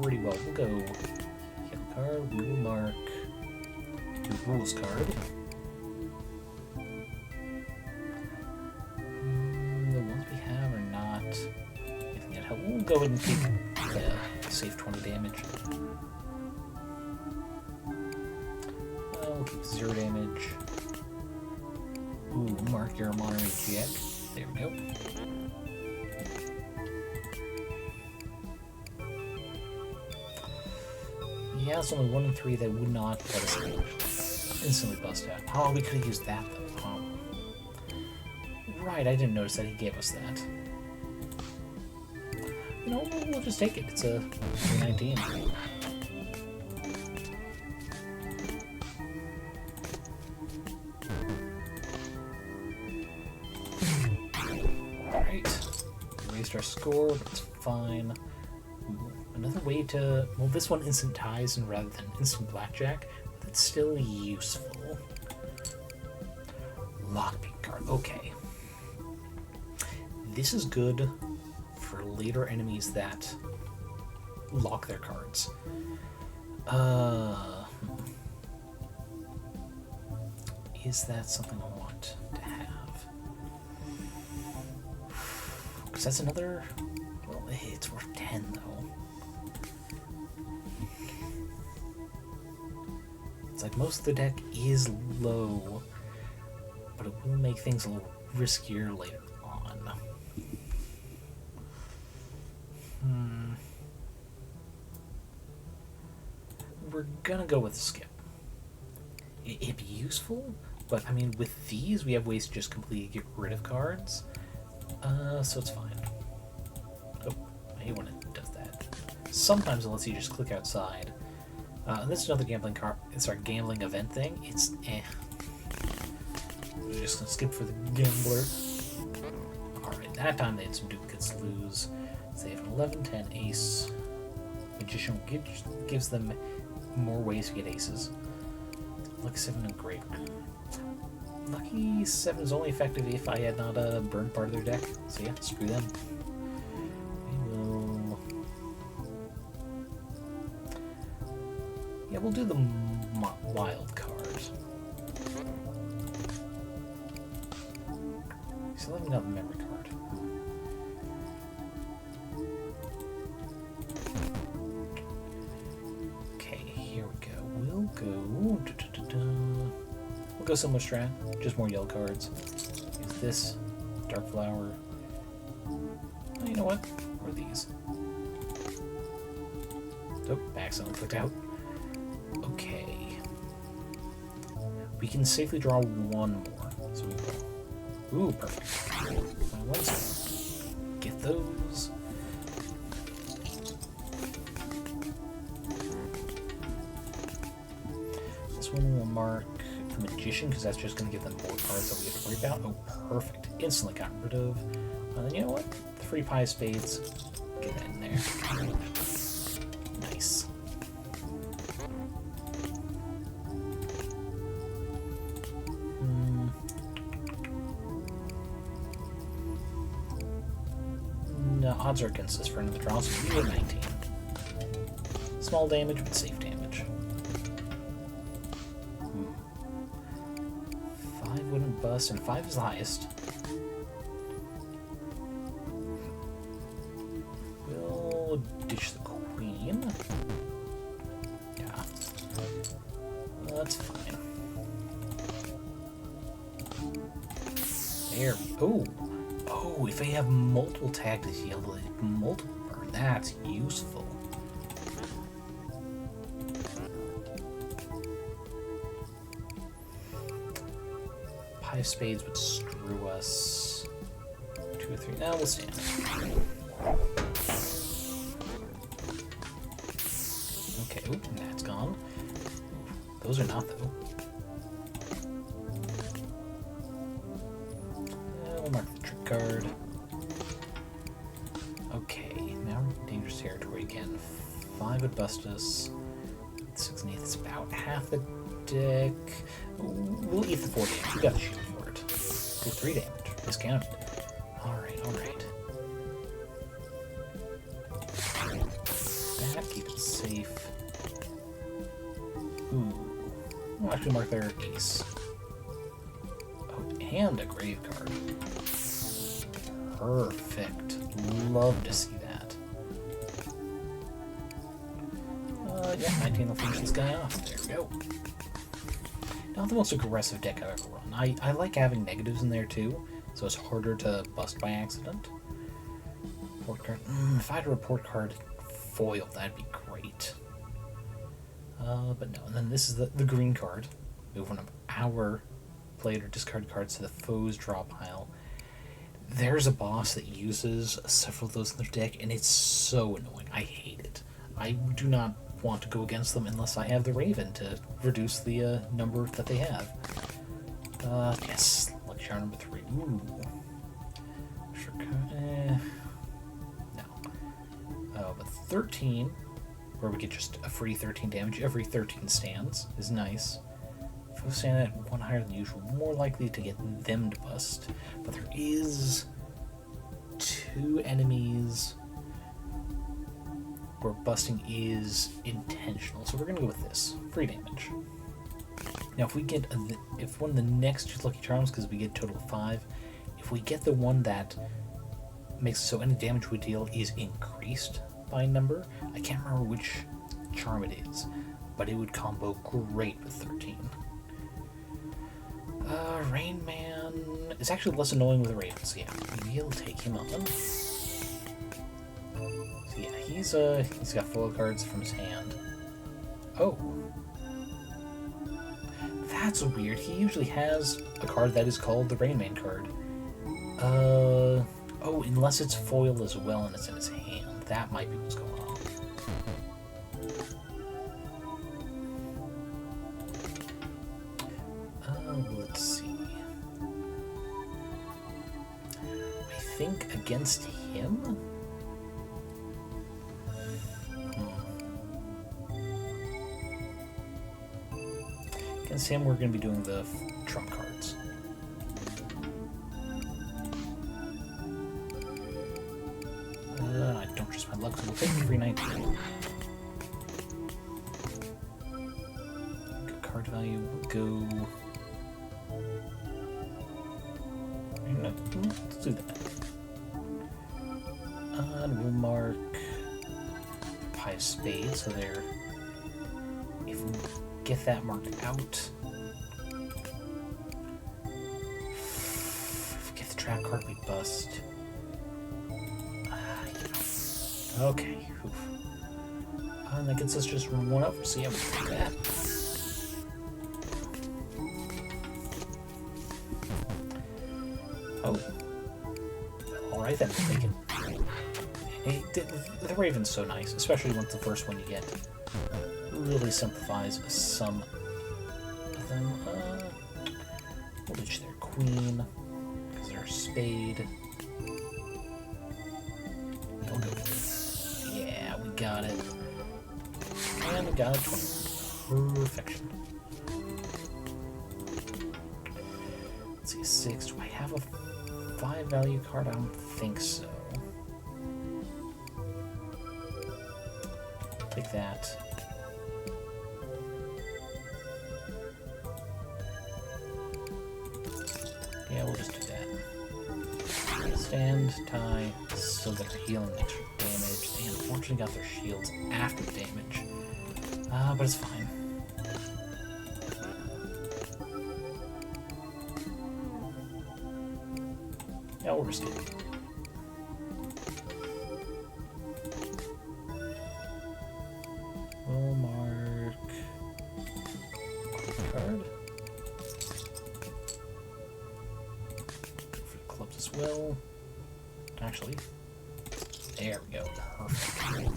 pretty well. We'll go yellow card. We will mark the rules card. The ones we have are not anything that help. We'll go ahead and keep save 20 damage. We'll keep 0 damage. Ooh, mark your Monterey Jack. There we go. Yeah, it's only 1 in 3 that would not let us instantly bust out. Oh, we could have used that though. Oh. Right, I didn't notice that he gave us that. You know, we'll just take it. It's a 19. Alright. Raised our score, but it's fine. Another way to... Well, this one instant ties and rather than instant blackjack, but it's still useful. Lockpick card. Okay. This is good for later enemies that lock their cards. Is that something I want to have? Because that's another... Well, it's worth 10 though. It's like most of the deck is low, but it will make things a little riskier later on. We're gonna go with skip. It'd be useful, but I mean, with these, we have ways to just completely get rid of cards, so it's fine. Oh, I hate when it does that. Sometimes it lets you just click outside. This is another gambling card. It's our gambling event thing. It's We're just gonna skip for the gambler. Alright, that time they had some duplicates to lose. So they have an 11, 10, ace. Magician gives them more ways to get aces. Lucky 7 and Great. Lucky 7 is only effective if I had not burned part of their deck. So yeah, screw them. We will Yeah, we'll do the wild card. Still haven't got the memory card. Okay, here we go. We'll go... We'll go similar strat. Just more yellow cards. Use this. Dark Flower. Oh, you know what? Or these. Oh, accidentally clicked out. Okay. We can safely draw one more. So we go. Ooh, perfect. 21. Get those. This one will mark the Magician, because that's just going to give them more cards that we have to worry about. Oh, perfect. Instantly got rid of. And then you know what? 3 Pie of Spades. Get that in there. Nice. No, odds are against us for another draw, so we get 19. Small damage, but safe damage. 5 wouldn't bust, and 5 is the highest. We'll ditch the queen. Yeah. That's fine. There we go. Oh, if they have multiple tagged as yellow, multiple burn, that's useful. Pie of Spades would screw us. 2 or 3. Now we'll stand. Okay, oop, that's gone. Those are not, though. We'll mark the trick card. Okay, now we're in dangerous territory again. 5 would bust us. 6 and 8 is about half the deck. We'll eat the 4 damage. We got the shield for it. Ooh, 3 damage. Discounted. Alright, alright. That, keep it safe. Ooh. We'll actually mark their ace. Oh, and a grave card. Perfect. Love to see that. Yeah, 19 will finish this guy off. There we go. Not the most aggressive deck I've ever run. I like having negatives in there too, so it's harder to bust by accident. Report card. If I had a report card foil, that'd be great. But no. And then this is the green card. Move one of our played or discard cards to the foe's draw pile. There's a boss that uses several of those in their deck, and it's so annoying. I hate it. I do not want to go against them unless I have the Raven to reduce the number that they have. Yes, lucky charm number 3. Ooh. Sure. No. But 13, where we get just a free 13 damage every 13 stands, is nice. If we stand at 1 higher than usual, more likely to get them to bust. But there is 2 enemies where busting is intentional, so we're gonna go with this. Free damage. Now if we get if one of the next 2 lucky charms, because we get a total of 5, if we get the one that makes it so any damage we deal is increased by a number, I can't remember which charm it is, but it would combo great with 13. Rain Man is actually less annoying with the Raven, so yeah, we'll take him on. So yeah, he's got foil cards from his hand. Oh. That's weird. He usually has a card that is called the Rain Man card. Oh, unless it's foil as well and it's in his hand. That might be what's going on. Let's see. I think against him? Against him, we're going to be doing the trump cards. I don't trust my luck, so we'll take 319. go... Let's do that. And we'll mark Pie of Spades, so there. If we get that marked out, if we get the trap card, we bust. Okay. Oof. And that gets us just one over, so yeah, we can do that. Oh. Alright then, take it. Hey, the Raven's so nice, especially once the first one you get really simplifies some of them. We'll ditch their queen, because they're a spade. Don't go with it. Yeah, we got it. And we got it. Perfection. Let's see, a 6. Do I have a 5 value card? I don't think so. Take that. Yeah, we'll just do that. Stand, tie, still got their healing extra damage. They unfortunately got their shields after the damage. But it's fine. Yeah, we'll risk it. We'll mark card. For the clubs as well. Actually, there we go. Perfect.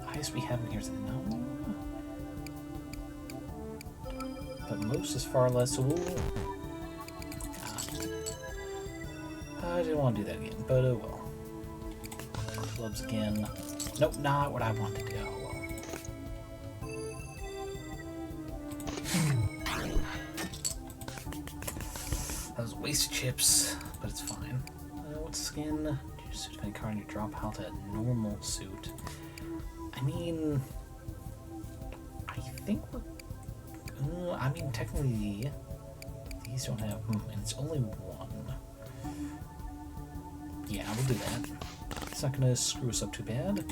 Highest we have in here is 9. But most is far less, so we'll... I didn't want to do that again, but oh well. Clubs again. Nope, not what I wanted to go. That was a waste of chips, but it's fine. What's skin? Choose suit of any card and you drop out a normal suit. I mean, I think we're... I mean, technically, these don't have... and it's only 1. Yeah, we'll do that. It's not going to screw us up too bad.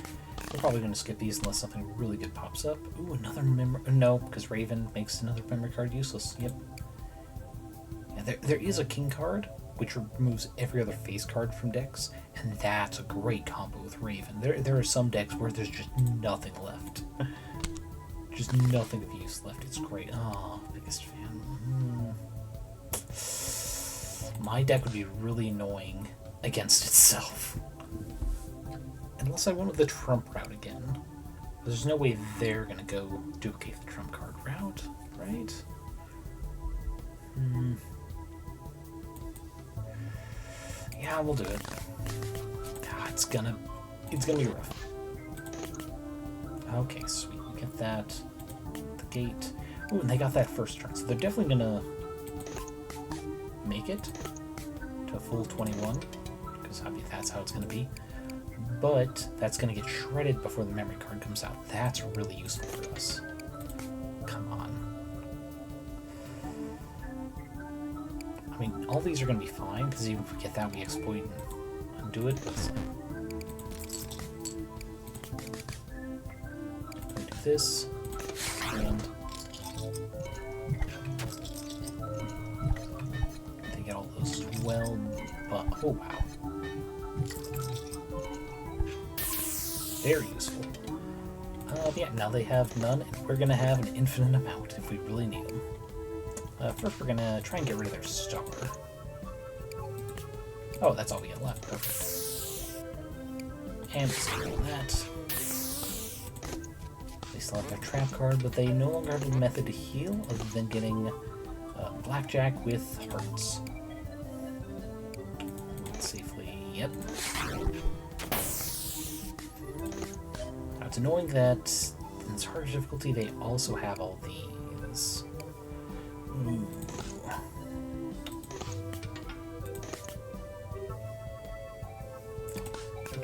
We're probably going to skip these unless something really good pops up. Ooh, another memory... No, because Raven makes another memory card useless. Yep. Yeah, there is a king card, which removes every other face card from decks, and that's a great combo with Raven. There are some decks where there's just nothing left. Just nothing of use left. It's great. Oh, biggest fan. My deck would be really annoying against itself. Unless I went with the Trump route again. There's no way they're gonna go duplicate the Trump card route, right? Yeah, we'll do it. God, it's gonna be rough. Okay, sweet. We get that. The gate. Ooh, and they got that first turn, so they're definitely gonna make it to a full 21, because obviously that's how it's gonna be. But that's gonna get shredded before the memory card comes out. That's really useful for us. Come on. I mean, all these are gonna be fine, because even if we get that, we exploit and undo it, but it's like... We'll do this, and... They get all those as well, but... Oh, wow. Very useful. Yeah, now they have none, and we're gonna have an infinite amount if we really need them. First, we're gonna try and get rid of their star. Oh, that's all we get left. Perfect. And let's do that. They still have their trap card, but they no longer have a method to heal other than getting blackjack with hearts. Safely, yep. Now, it's annoying that in this harder difficulty, they also have all these. Ooh.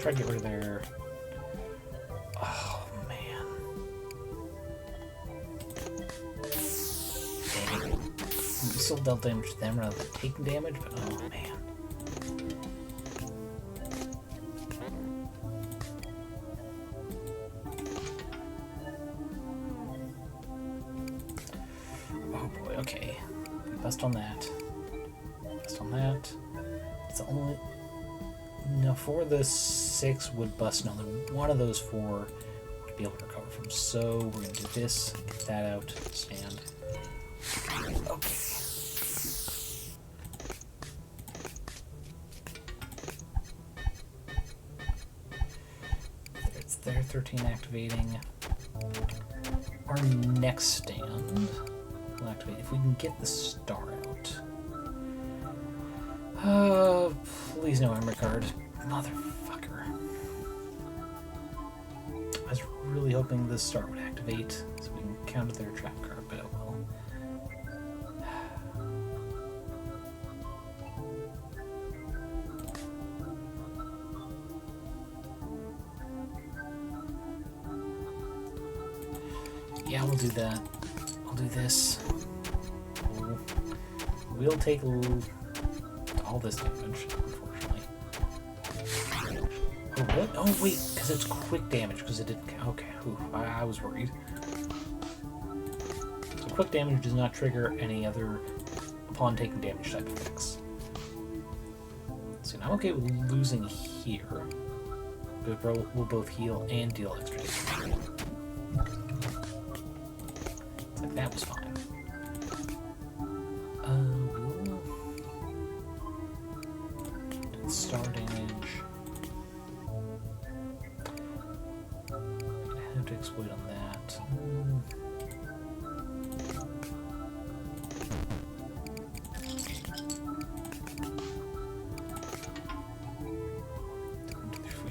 try to get rid of their... Oh, man. Dang it. We still dealt damage to them rather than taking damage, but oh, man. Oh, boy, okay. Bust on that. Bust on that. It's only... No, 4 of those 6 would bust, and only one of those 4 would be able to recover from. So we're going to do this, get that out, stand. Okay. It's there, 13 activating. Our next stand will activate if we can get the star out. Please no memory card. Motherfucker. I was really hoping this star would activate so we can counter their trap card, but oh well. Yeah, we'll do that. I'll do this. We'll take all this damage, unfortunately. Oh, what? Oh, wait, because it's quick damage, because it didn't... Okay, ooh, I was worried. So quick damage does not trigger any other upon taking damage type effects. So I'm okay with losing here. But we'll both heal and deal extra damage. It's like that was fine. Star damage. I have to exploit on that.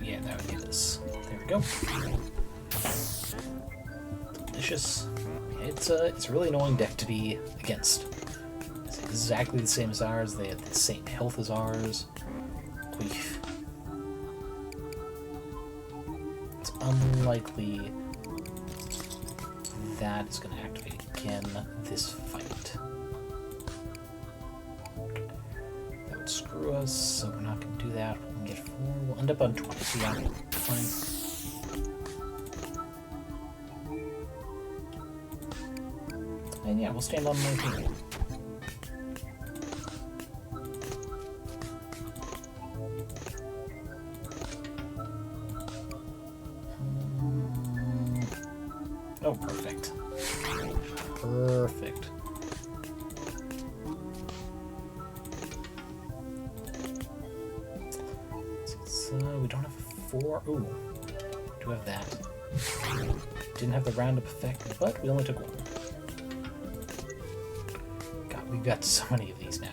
Yeah, that would get us. There we go. Delicious. It's a really annoying deck to be against. It's exactly the same as ours. They have the same health as ours. It's unlikely that is going to activate again this fight. That would screw us, so we're not going to do that. We can get 4. We'll end up on 20. So yeah, fine. And yeah, we'll stand on 19. Oh, perfect. Perfect. So we don't have a 4. Ooh, do have that. Didn't have the roundup effect, but we only took 1. God, we've got so many of these now.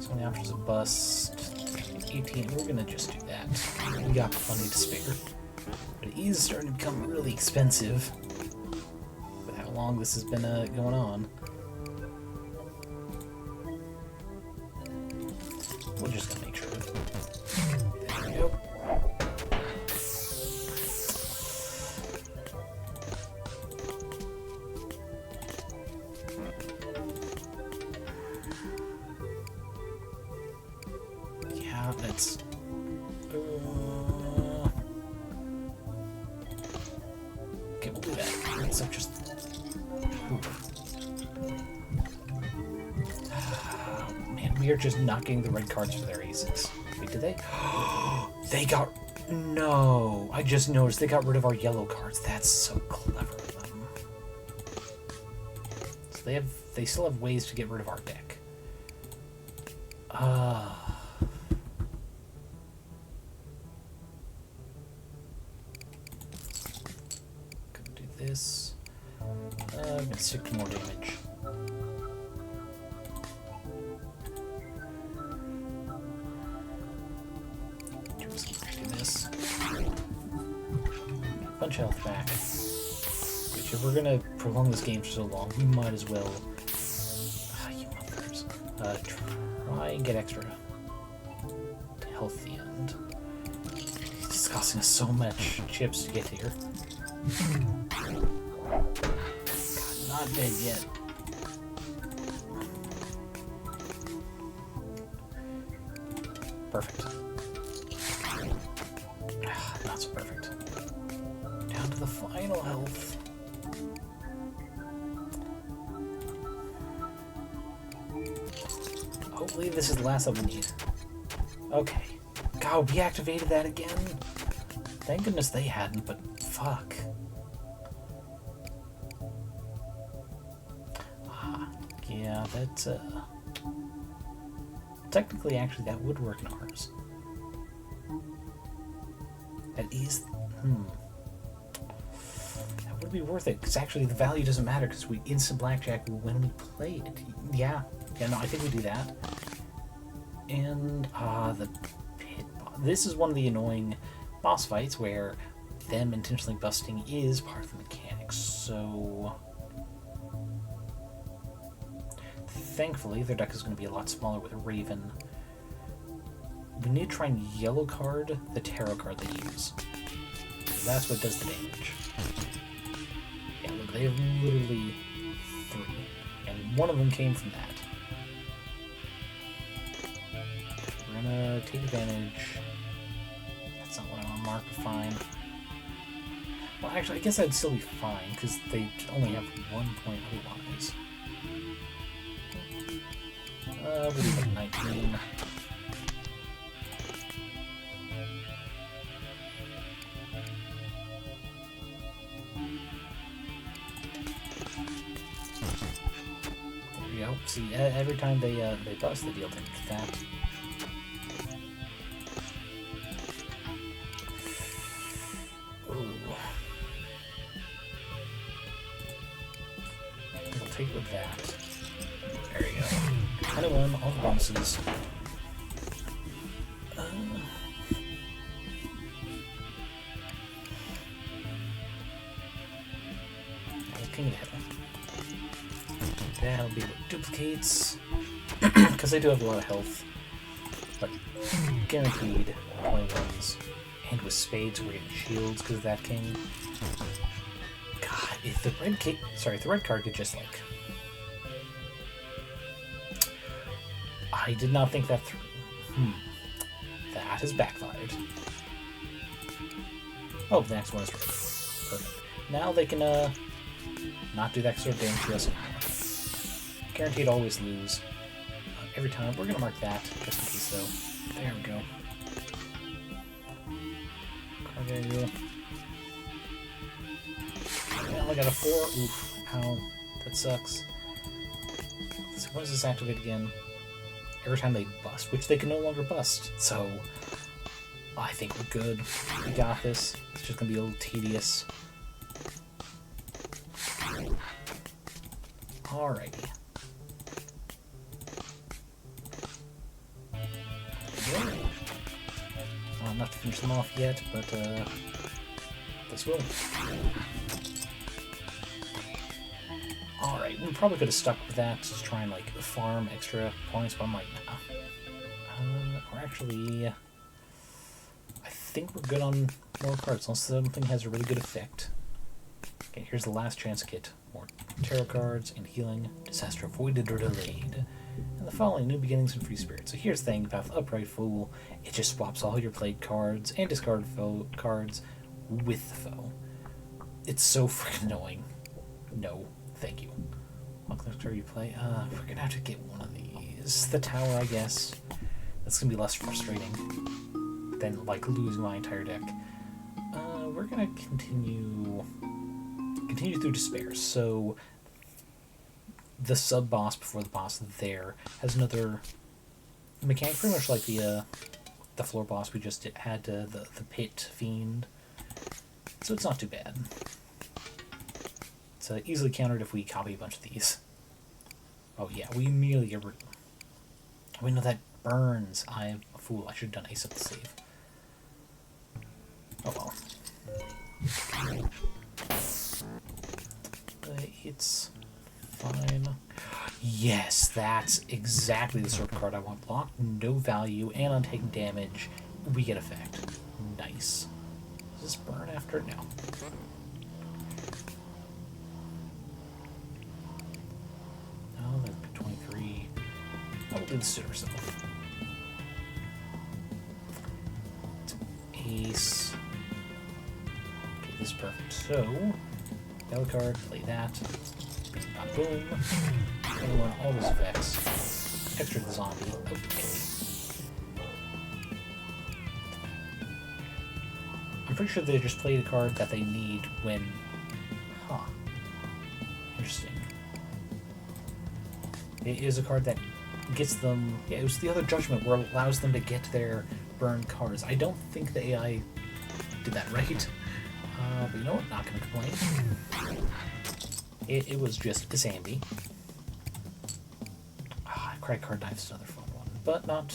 So many options of bust. 18, we're gonna just do that. We got plenty to spare. But it is starting to become really expensive with how long this has been going on. We're just gonna make sure. There we go. Yeah, that's... Okay, we'll do that. So just... Man, we are just not getting the red cards for their aces. Wait, did they? They got... No! I just noticed they got rid of our yellow cards. That's so clever of them. So they still have ways to get rid of our deck. Gonna do this. I'm gonna stick to more damage. Just keep this. Bunch of health back. Which, if we're gonna prolong this game for so long, we might as well. You motherfuckers. try and get extra health at the end. It's costing us so much chips to get here. God, not dead yet. Perfect. Not so perfect. Down to the final health. Hopefully this is the last that we need. Okay. God, we activated that again. Thank goodness they hadn't, but fuck. Yeah, that's technically, actually, that would work in ours. That is, that would be worth it, because actually the value doesn't matter, because we instant blackjack when we play it. Yeah, no, I think we do that. And, the pit boss. This is one of the annoying boss fights where them intentionally busting is part of the mechanics, so... Thankfully, their deck is going to be a lot smaller with a Raven. We need to try and yellow card the tarot card they use. That's what does the damage. Yeah, look, they have literally 3. And one of them came from that. We're gonna take advantage. That's not what I want to mark, but fine. Well, actually, I guess that'd still be fine, because they only have 1 point otherwise. We'll do like 19. There we go. See, every time they bust, they deal damage with that. Ooh. We'll take it with that. There you go. 21, all the bonuses. King of Heaven. That'll be what duplicates. Because they do have a lot of health. But guaranteed 21s. And with spades, we're getting shields because of that king. God, if the red card could just like. I did not think that through. That has backfired. Oh, the next one is red. Perfect. Now they can not do that sort of damage to us anymore. Guaranteed always lose. Every time. We're gonna mark that just in case though. There we go. Cardgame. I only got a 4. Oof. Ow. That sucks. So when does this activate again? Every time they bust, which they can no longer bust. So, I think we're good. We got this. It's just going to be a little tedious. Alrighty. Not to finish them off yet, but this will. Alright, we probably could have stuck with that to try and like farm extra points, but I'm like, nah. Or actually, I think we're good on more cards, unless something has a really good effect. Okay, here's the last chance kit. More tarot cards and healing, disaster avoided or delayed. And the following new beginnings and free spirit. So here's the thing about the Upright Fool, it just swaps all your played cards and discarded foe cards with the foe. It's so freaking annoying. No. Thank you. What next card you play? We're gonna have to get one of these. The tower, I guess. That's gonna be less frustrating than like losing my entire deck. We're gonna continue through despair. So the sub boss before the boss there has another mechanic, pretty much like the floor boss we just had. The pit fiend. So it's not too bad. It's easily countered if we copy a bunch of these. Oh yeah, we immediately get rid of them. We know that burns. I am a fool. I should have done ace up the sleeve. Oh well. It's fine. Yes, that's exactly the sort of card I want. Locked, no value, and on taking damage, we get effect. Nice. Does this burn after? No. Oh, that'd be 23. I will do the suit herself. It's an ace. Okay, this is perfect. So, yellow card, play that. Boom. And want all those effects. Extra the zombie. Okay. I'm pretty sure they just play the card that they need when... Huh. Interesting. It is a card that gets them... Yeah, it was the other judgment where it allows them to get their burned cards. I don't think the AI did that right. But you know what? Not going to complain. It was just a Zambi. Credit card knife is another fun one, but not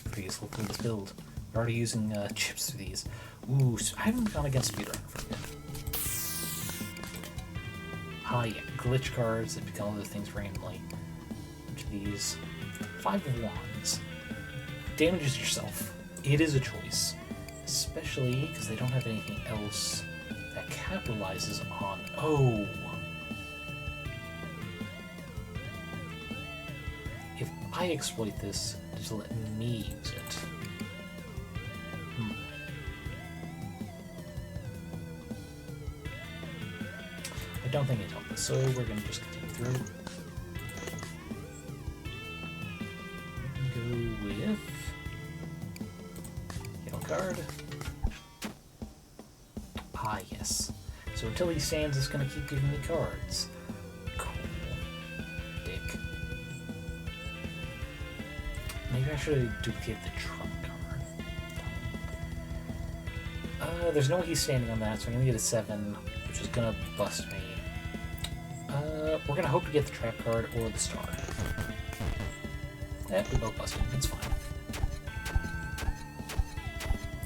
pretty useful for this build. We're already using chips for these. Ooh, so I haven't gone against speedrunner for yet. Yeah, glitch cards that become other things randomly. Which of these? 5 of Wands. Damages yourself. It is a choice, especially because they don't have anything else that capitalizes on. Oh. If I exploit this, just let me use it. I don't think it helped us, so we're going to just continue through. Go with yellow card. Yes. So until he stands, it's going to keep giving me cards. Maybe I should duplicate the trump card. There's no way he's standing on that, so I'm going to get a 7, which is going to bust me. We're going to hope to get the trap card or the star. We both busted. It's fine.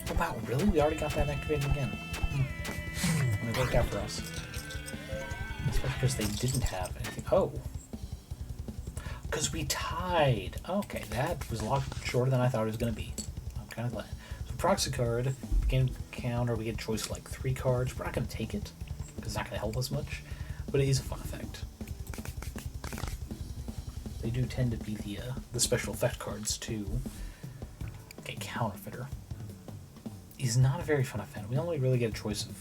Oh wow, really? We already got that activated again. And it worked out for us. Especially because they didn't have anything. Oh! Because we tied. Okay, that was a lot shorter than I thought it was going to be. I'm kind of glad. So proxy card, game counter, we get a choice of like 3 cards. We're not going to take it, because it's not going to help us much. But it is a fun effect. They do tend to be the special effect cards too. Okay, counterfeiter. Is not a very fun effect. We only really get a choice of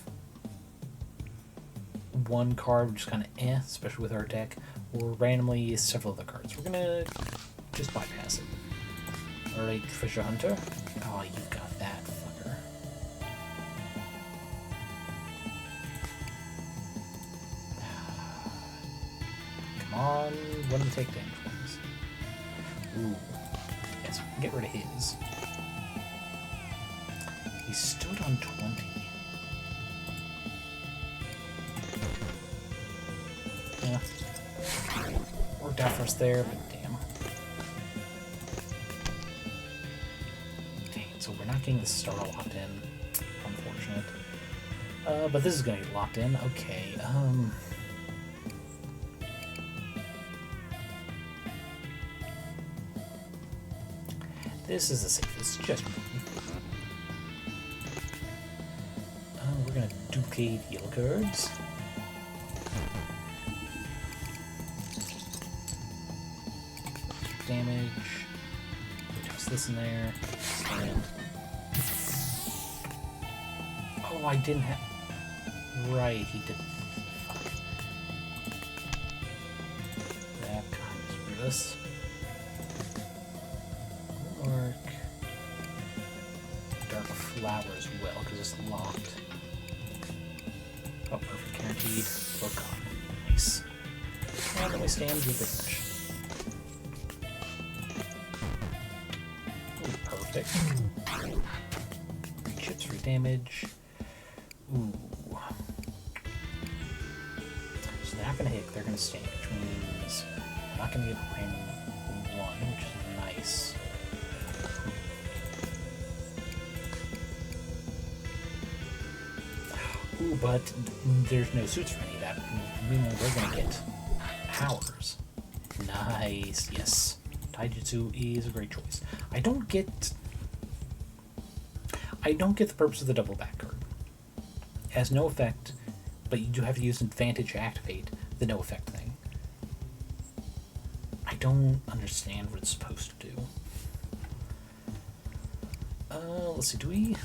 1 card, which is kind of especially with our deck, or randomly several other cards. We're gonna just bypass it. Alright, Fisher Hunter. Oh, you got that, fucker. Come on, one of the take damage ones. Ooh. Yes, we can get rid of his. He stood on 20. Yeah. Worked out for us there, but damn. Dang it, so we're not getting the star locked in. Unfortunate. But this is gonna get locked in. Okay, this is the safest, just we're gonna duplicate yellow cards. Damage. Toss this in there. And oh, I didn't have. Right, he did. Fuck. That kind of screwed us. Work. Dark flower as well, because it's locked. Oh, perfect, guaranteed. Book on. Nice. And then we stand with damage. Perfect. 3 chips for damage. Ooh. So they're not gonna hit, they're gonna stand, which means I'm not gonna get a random 1, which is nice. Ooh, but there's no suits for any of that. Meaning we're gonna get powers. Nice. Yes. Taijutsu is a great choice. I don't get the purpose of the double back card. It has no effect, but you do have to use advantage to activate the no effect thing. I don't understand what it's supposed to do. Let's see, do we...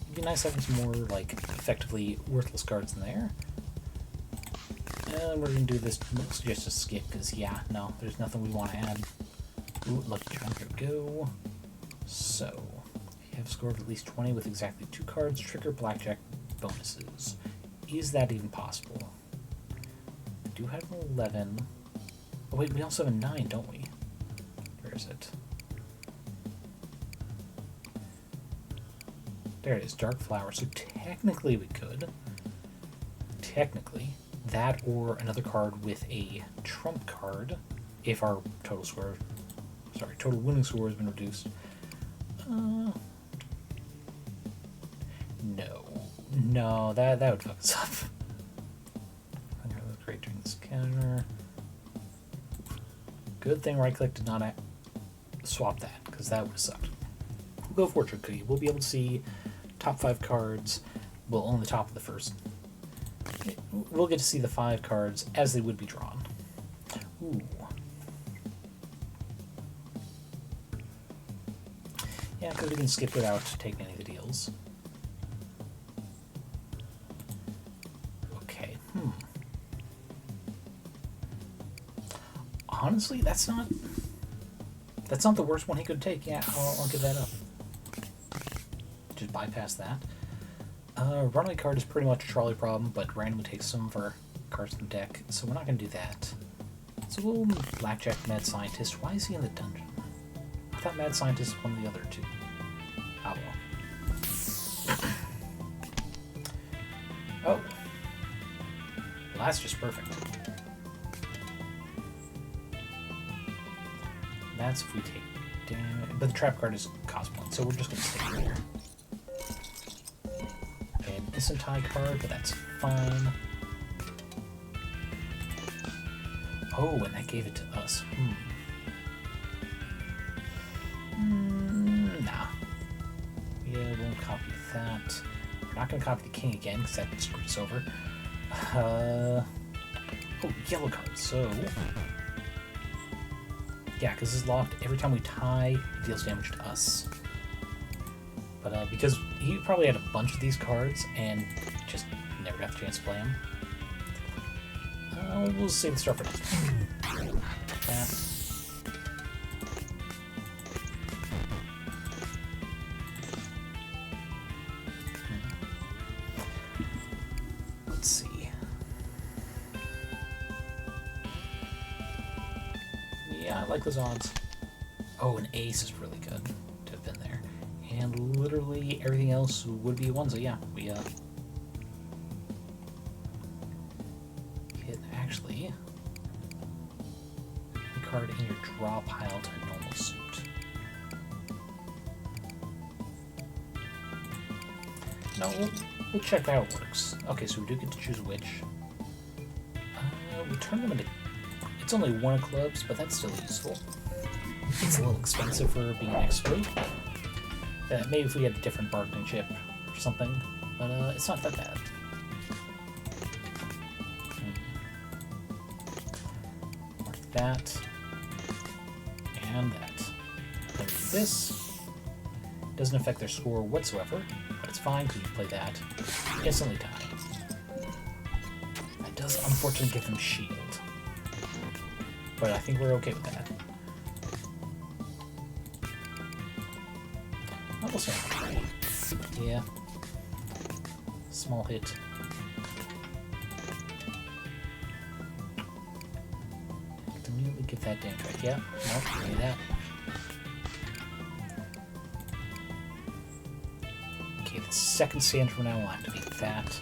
It'd be nice having some more, like, effectively worthless cards in there. We're gonna do this, just a skip, because, yeah, no, there's nothing we want to add. Ooh, lucky charm, here we go. So, you have a score of at least 20 with exactly 2 cards, trigger blackjack bonuses. Is that even possible? We do have an 11. Oh wait, we also have a 9, don't we? Where is it? There it is, Dark Flower. So technically we could. Technically. That or another card with a trump card if our total score... Sorry, total winning score has been reduced. No. No, that would fuck us up. Okay, that's great during this counter. Good thing right click did not swap that, because that would have sucked. We'll go Fortune Cookie. We'll be able to see top 5 cards, well, on the top of the first. We'll get to see the 5 cards as they would be drawn. Ooh. Yeah, because we can skip without taking any of the deals. Okay, Honestly, that's not the worst one he could take. Yeah, I'll give that up. Just bypass that. Runaway card is pretty much a trolley problem, but randomly takes some of our cards from the deck, so we're not going to do that. So we'll Blackjack Mad Scientist. Why is he in the dungeon? I thought Mad Scientist was one of the other 2. Ah, well. Oh. Well, that's just perfect. That's if we take damage. But the trap card is cost point, so we're just going to stay here. Instant tie card, but that's fine. Oh, and that gave it to us. Nah. Yeah, we won't copy that. We're not going to copy the king again, because that screwed us over. Oh, yellow card, so... Yeah, because this is locked. Every time we tie, it deals damage to us. But because he probably had a bunch of these cards and just never got the chance to play them. We'll save the start for next time. Let's see. Yeah, I like those odds. Oh, an ace is really good to have been there. And literally everything else would be a one, so yeah, we hit actually a card in your draw pile to a normal suit. No, we'll check how it works. Okay, so we do get to choose which. We turn them into... It's only 1 of clubs, but that's still useful. It's a little expensive for being an exploit. Maybe if we had a different bargaining chip or something, but it's not that bad. Mark that, and that. Then we do this. Doesn't affect their score whatsoever, but it's fine because you play that. Instantly tie. That does unfortunately give them shield, but I think we're okay with that. Yeah. Small hit. Immediately give that damage right. Yeah. Nope. Do that. Okay, the second stand from now on, activate that.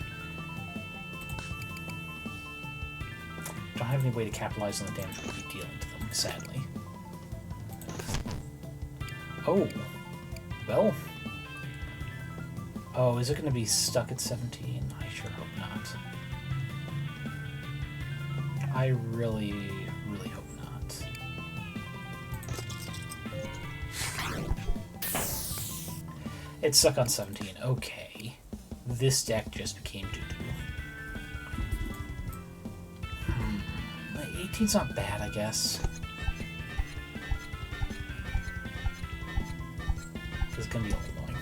Don't have any way to capitalize on the damage we'll be dealing to them, sadly. Oh. Well. Oh, is it going to be stuck at 17? I sure hope not. I really, really hope not. It's stuck on 17. Okay. This deck just became doo-doo. 18's not bad, I guess. This is gonna be a little annoying.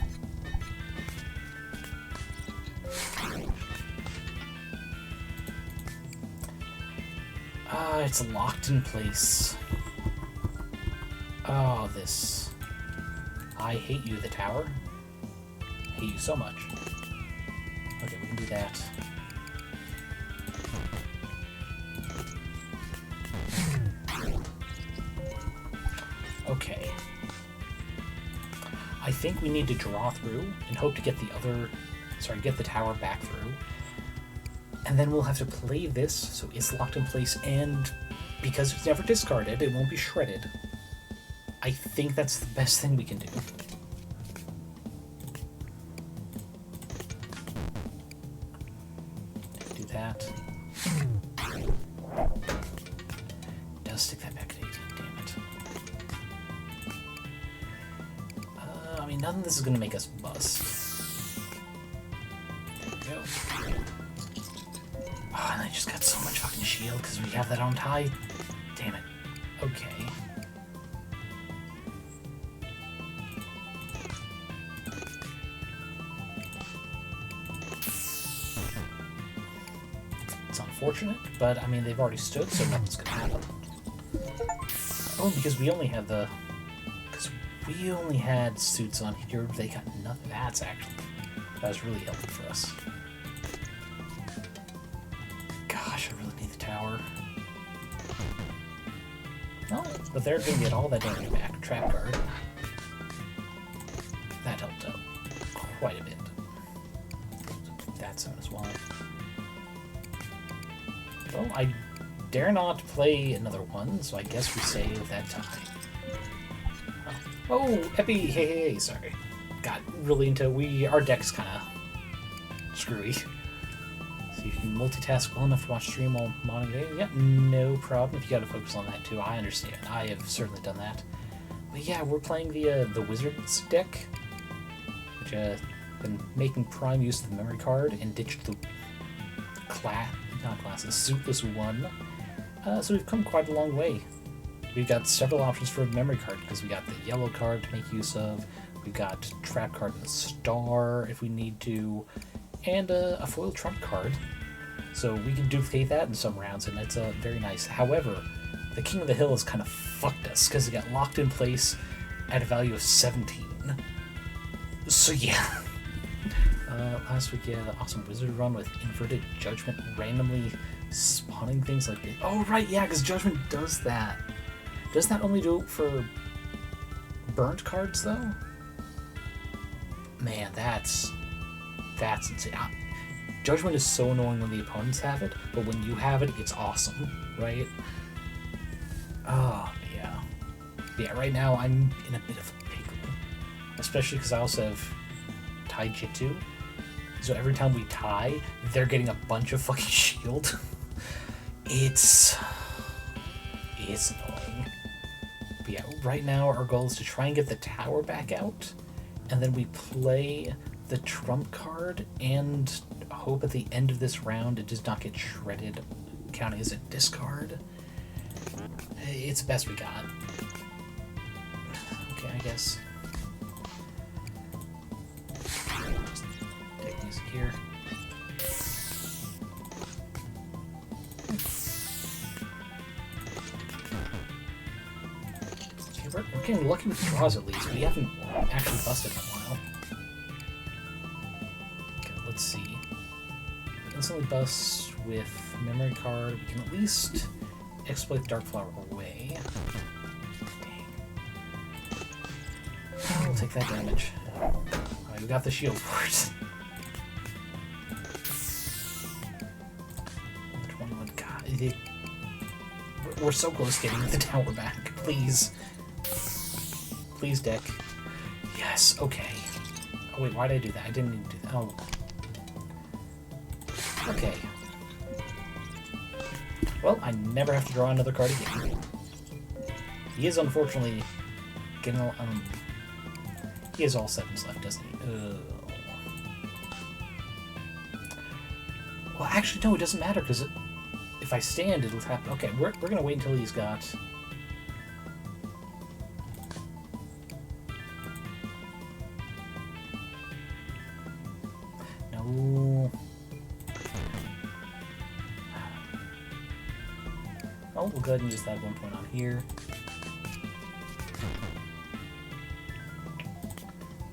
It's locked in place. Oh, this. I hate you, the tower. I hate you so much. Okay, we can do that. Okay. I think we need to draw through and hope to get the other... Sorry, get the tower back through. And then we'll have to play this, so it's locked in place, and because it's never discarded, it won't be shredded. I think that's the best thing we can do. Do that. Does stick that back at 8. Damn it. I mean, none of this is going to make us bust. There we go. Oh, and I just got so much fucking shield because we have that on tie. Damn it. Okay. It's unfortunate, but I mean, they've already stood, so nothing's gonna happen. Oh, because we only had the... Because we only had suits on here, they got nothing. That's actually... That was really helpful for us. Gosh, I really need the tower. Oh, but they're gonna get all that damage back. Trap card. That helped out quite a bit. That's out as well. Well, I dare not play another one, so I guess we save that time. Oh, Epi, hey, sorry. Got really into our deck's kind of screwy. So you can multitask well enough to watch stream while modding game. Yep, no problem. If you got to focus on that too, I understand. I have certainly done that. But yeah, we're playing the Wizards deck, which been making prime use of the memory card and ditched the suitless one. So we've come quite a long way. We've got several options for a memory card because we got the yellow card to make use of. We've got trap card and star if we need to, and a foil trump card. So we can duplicate that in some rounds, and it's very nice. However, the King of the Hill has kind of fucked us because it got locked in place at a value of 17. So yeah. Last week, yeah, the awesome wizard run with inverted judgment randomly spawning things like this. Oh right, yeah, because judgment does that. Does that only do it for burnt cards though? Man, that's insane. Judgment is so annoying when the opponents have it, but when you have it, it's awesome, right? Oh, yeah. Yeah, right now I'm in a bit of a pickle. Especially because I also have Tai Jitsu. So every time we tie, they're getting a bunch of fucking shield. It's annoying. But yeah, right now our goal is to try and get the tower back out, and then we play the trump card and hope at the end of this round it does not get shredded, counting as a discard. It's the best we got. Okay, I guess. Take music here. Okay, we're getting lucky with draws at least. We haven't actually busted in a while. Okay, let's see. We instantly bust with memory card. We can at least exploit the Dark Flower away. Dang. We'll take that damage. Alright, we got the shield for it. 21. God, we're so close getting the tower back. Please. Please, deck. Yes, okay. Oh, wait, why did I do that? I didn't need to do that. Oh. Okay. Well, I never have to draw another card again. He is unfortunately getting he has all 7s left, doesn't he? Well, actually, no, it doesn't matter, because if I stand, it'll happen. Okay, we're going to wait until he's got... No... Oh, we'll go ahead and use that 1 point on here. I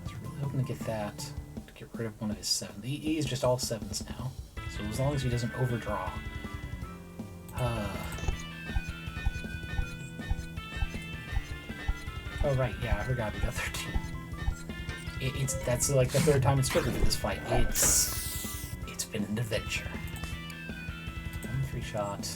was really hoping to get that, to get rid of one of his 7s. He's just all 7s now. So as long as he doesn't overdraw. Oh right, yeah, I forgot we got 13. That's like the 3rd time it's triggered for this fight. It's been an adventure. 1 3-shot.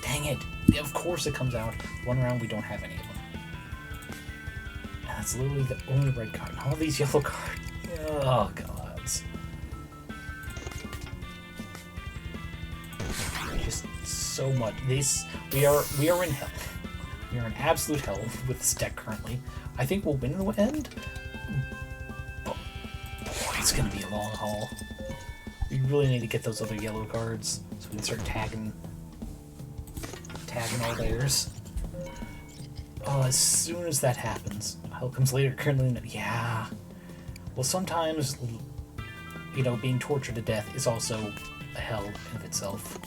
Dang it! Of course it comes out. 1 round we don't have any of them. And that's literally the only red card. And all these yellow cards. Oh gods. Just so much. We are in hell. We are in absolute hell with this deck currently. I think we'll win in the end. But boy, it's gonna be a long haul. We really need to get those other yellow cards so we can start tagging all theirs. As soon as that happens, hell comes later. Currently, yeah. Well, sometimes, you know, being tortured to death is also a hell in of itself.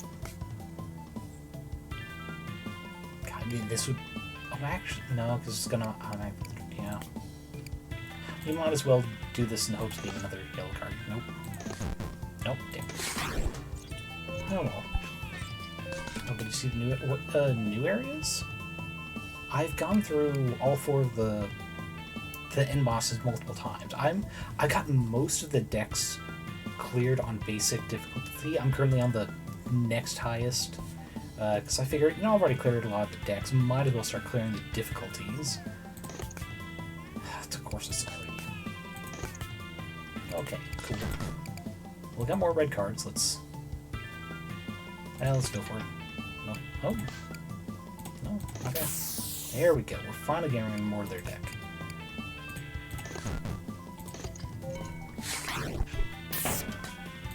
God, I mean, this would. Oh, actually, no, because it's gonna. Yeah. We might as well do this in hopes of getting another yellow card. Nope. Nope. Damn. Oh well. Oh, but you see new areas? I've gone through all 4 of the end bosses multiple times. I got most of the decks cleared on basic difficulty. I'm currently on the next highest because I figured, you know, I've already cleared a lot of the decks. Might as well start clearing the difficulties. Of course, it's already. Okay, cool. We got more red cards. Let's go for it. No. Oh. No. Okay. There we go. We're finally getting more of their deck.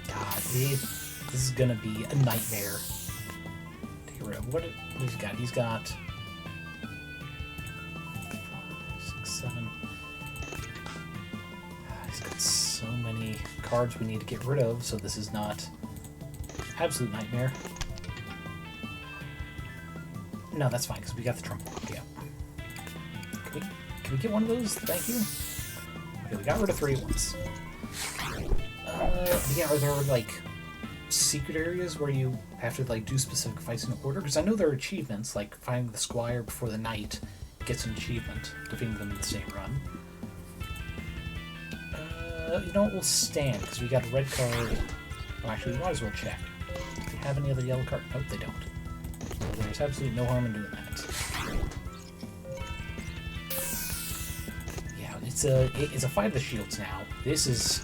God, this is gonna be a nightmare to get rid of. What he's got? He's got 5, 6, 7. He's got so many cards we need to get rid of, so this is not absolute nightmare. No, that's fine, because we got the trump block, yeah. Can we get one of those? Thank you. Okay, we got rid of 3 at once. Yeah, are there, like, secret areas where you have to, like, do specific fights in order? Because I know there are achievements, like finding the squire before the knight gets an achievement, defeating them in the same run. You know what, we'll stand, because we got a red card. Well, actually, we might as well check. Do they have any other yellow card? Nope, they don't. So there's absolutely no harm in doing that. Yeah, it's a fight of the shields now. This is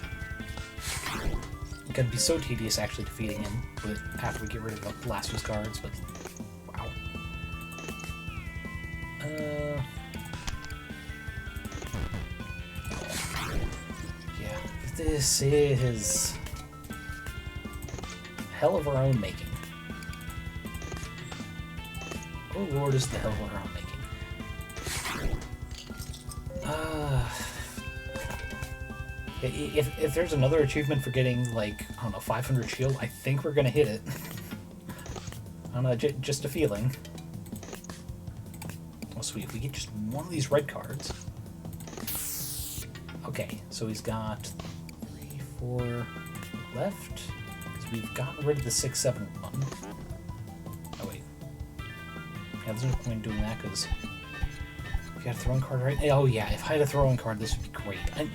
gonna be so tedious actually defeating him after we get rid of the last of his cards, but wow. Yeah, this is hell of our own making. Oh lord, is the hell of our own making. If there's another achievement for getting, like, I don't know, 500 shield, I think we're gonna hit it. I don't know, just a feeling. Oh sweet, if we get just one of these red cards. Okay, so he's got 3, 4 left. Because we've gotten rid of the 6, 7, 1. Oh wait. Yeah, there's no point in doing that, because you got a throwing card, right? Oh yeah, if I had a throwing card, this would be great. And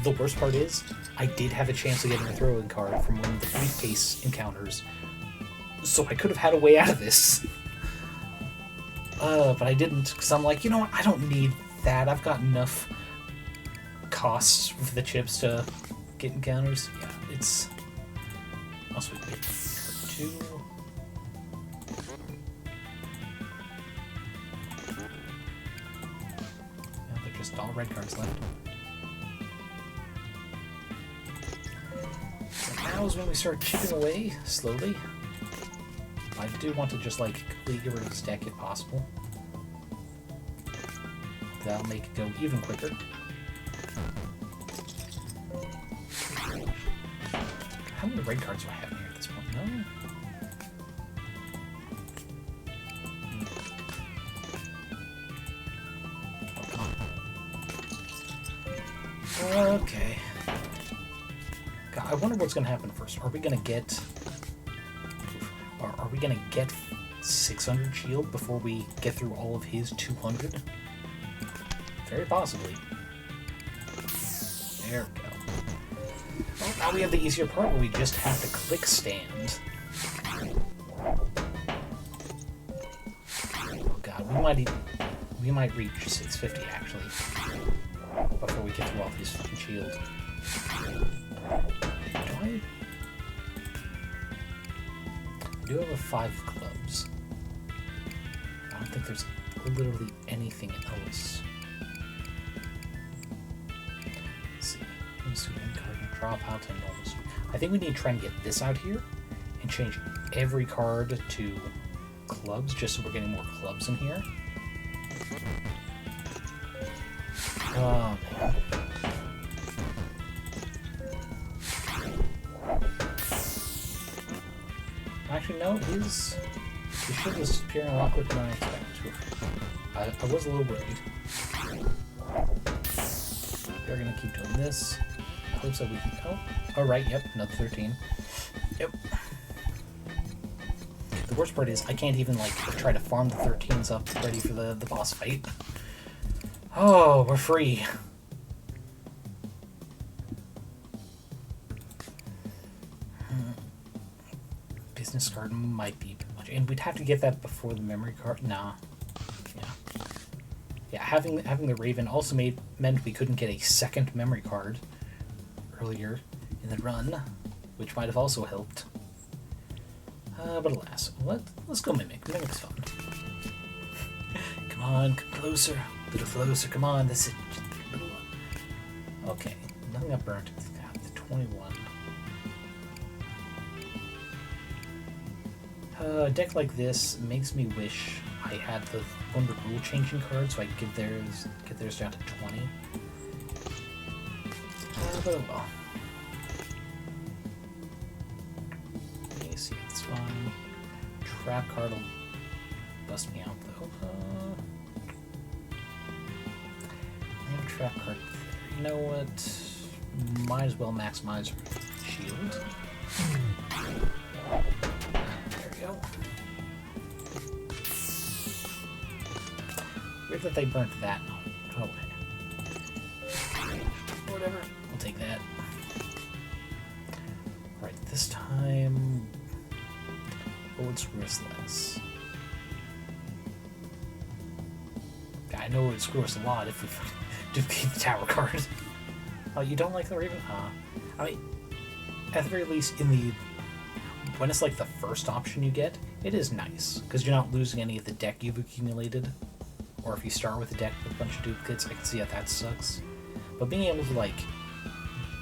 the worst part is, I did have a chance of getting a throwing card from one of the briefcase encounters, so I could have had a way out of this. But I didn't, because I'm like, you know what, I don't need that. I've got enough costs for the chips to get encounters. Yeah, it's... Also, we get 2. Yeah, they're just all red cards left. So now is when we start chipping away, slowly. I do want to just, like, completely get rid of this deck if possible. That'll make it go even quicker. How many red cards do I have here at this point? No? Oh, come on. Okay. God, I wonder what's going to happen first. Are we going to get... Are we going to get 600 shield before we get through all of his 200? Very possibly. There we go. Well, now we have the easier part where we just have to click stand. Oh god, we might reach 650 actually before we get through all these fucking shield. I do have a 5 clubs. I don't think there's literally anything else. Drop out to normal. I think we need to try and get this out here and change every card to clubs just so we're getting more clubs in here. Oh man. Actually, no, his shield is appearing a lot quicker than I expected. I was a little worried. We're gonna keep doing this. Hopes that we can go. Oh, right, yep, another 13. Yep. The worst part is I can't even, like, try to farm the 13s up ready for the boss fight. Oh, we're free. Business card might be too much. And we'd have to get that before the memory card. Nah. Yeah. Yeah, having the Raven also meant we couldn't get a second memory card earlier in the run, which might have also helped. But alas, let's go Mimic. Mimic's fun. Come on, come closer. A little closer, come on. This is just a little... Okay, nothing got burnt. God, the 21. A deck like this makes me wish I had one of the rule changing cards so I could get theirs down to 20. But oh well. Okay, see, it's fine. Trap card will bust me out though. I have a trap card there. You know what? Might as well maximize shield. There we go. Weird that they burnt that. Oh, okay. Whatever. We'll take that. Right, this time... What would screw us less? I know it would screw us a lot if we duplicate the tower card. Oh, you don't like the Raven? I mean, at the very least, when it's like the first option you get, it is nice, because you're not losing any of the deck you've accumulated. Or if you start with a deck with a bunch of duplicates, I can see how that sucks. But being able to, like,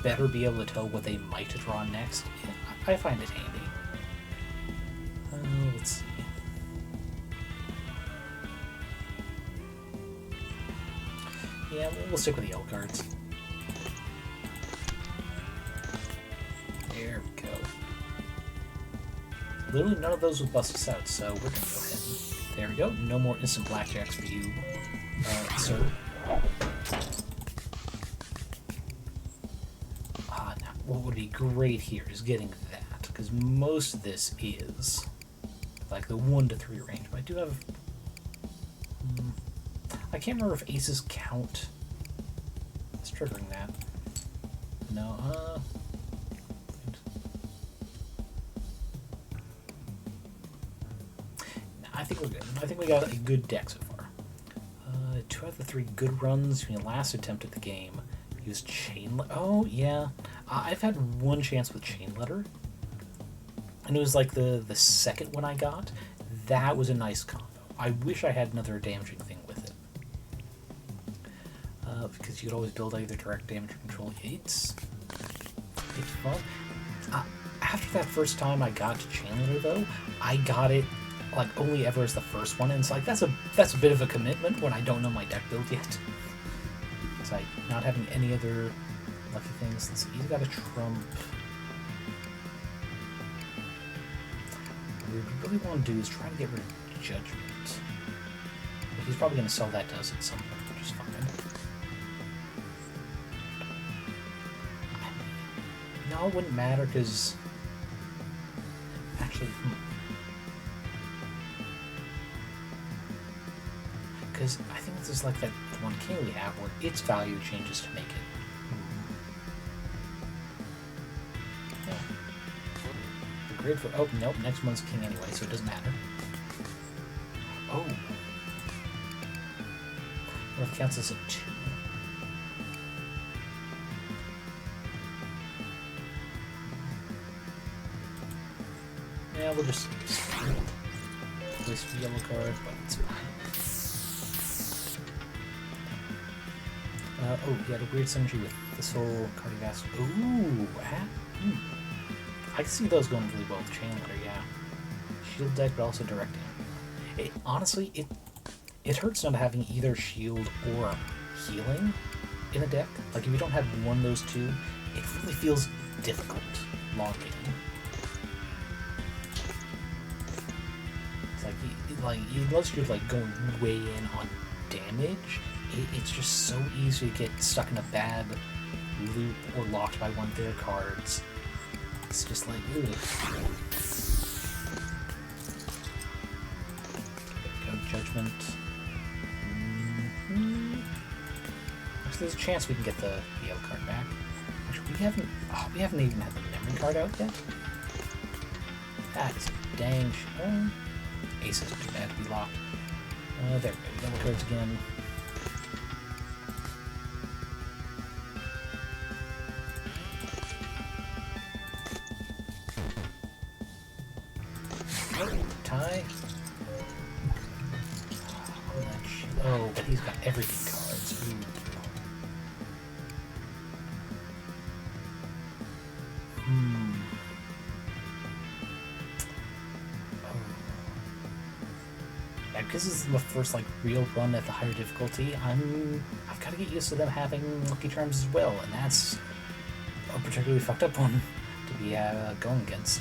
better be able to tell what they might draw next, I find it handy. Let's see. Yeah, we'll stick with the L cards. There we go. Literally none of those will bust us out, so we're gonna go ahead. There we go. No more instant blackjacks for you, sir. Now, what would be great here is getting that, because most of this is like the 1 to 3 range. But I do have... I can't remember if aces count as triggering that. No, I think we're good. I think we got a good deck so far. 2 out of the 3 good runs from your last attempt at the game Use chain. Oh yeah, I've had one chance with chain letter, and it was like the second one I got. That was a nice combo. I wish I had another damaging thing with it, because you could always build either direct damage or control 8s. It's fun. After that first time I got to chain letter though, I got it like only ever as the first one, and it's like that's a bit of a commitment when I don't know my deck build yet. It's like not having any other lucky things. Let's see, he's got a trump. What we really want to do is try to get rid of Judgment. But he's probably going to sell that to us at some point, which is fine. No, it wouldn't matter because actually, because I think this is like that one king we have where its value changes to make it. Yeah. The grid for nope, next one's king anyway, so it doesn't matter. Oh. What if it counts as a 2? Yeah, we'll just waste a yellow card, but it's fine. Oh, yeah, the weird synergy with this whole cardiovascular. Ooh, I can see those going really well with chain letter, yeah. Shield deck, but also direct damage. Honestly, it hurts not having either shield or healing in a deck. Like, if you don't have one of those two, it really feels difficult long game. It's like unless you're like going way in on damage, it's just so easy to get stuck in a bad loop or locked by one of their cards. It's just like, ugh. Go Judgment. Actually, there's a chance we can get the yellow card back. Actually, we haven't even had the memory card out yet. That's a dang shame. Ace isn't too bad to be locked. There we go. Yellow cards again. Tie. Oh, but he's got everything cards. Ooh. Oh. Yeah, because this is my first like real run at the higher difficulty, I've got to get used to them having lucky charms as well, and that's a particularly fucked up one to be going against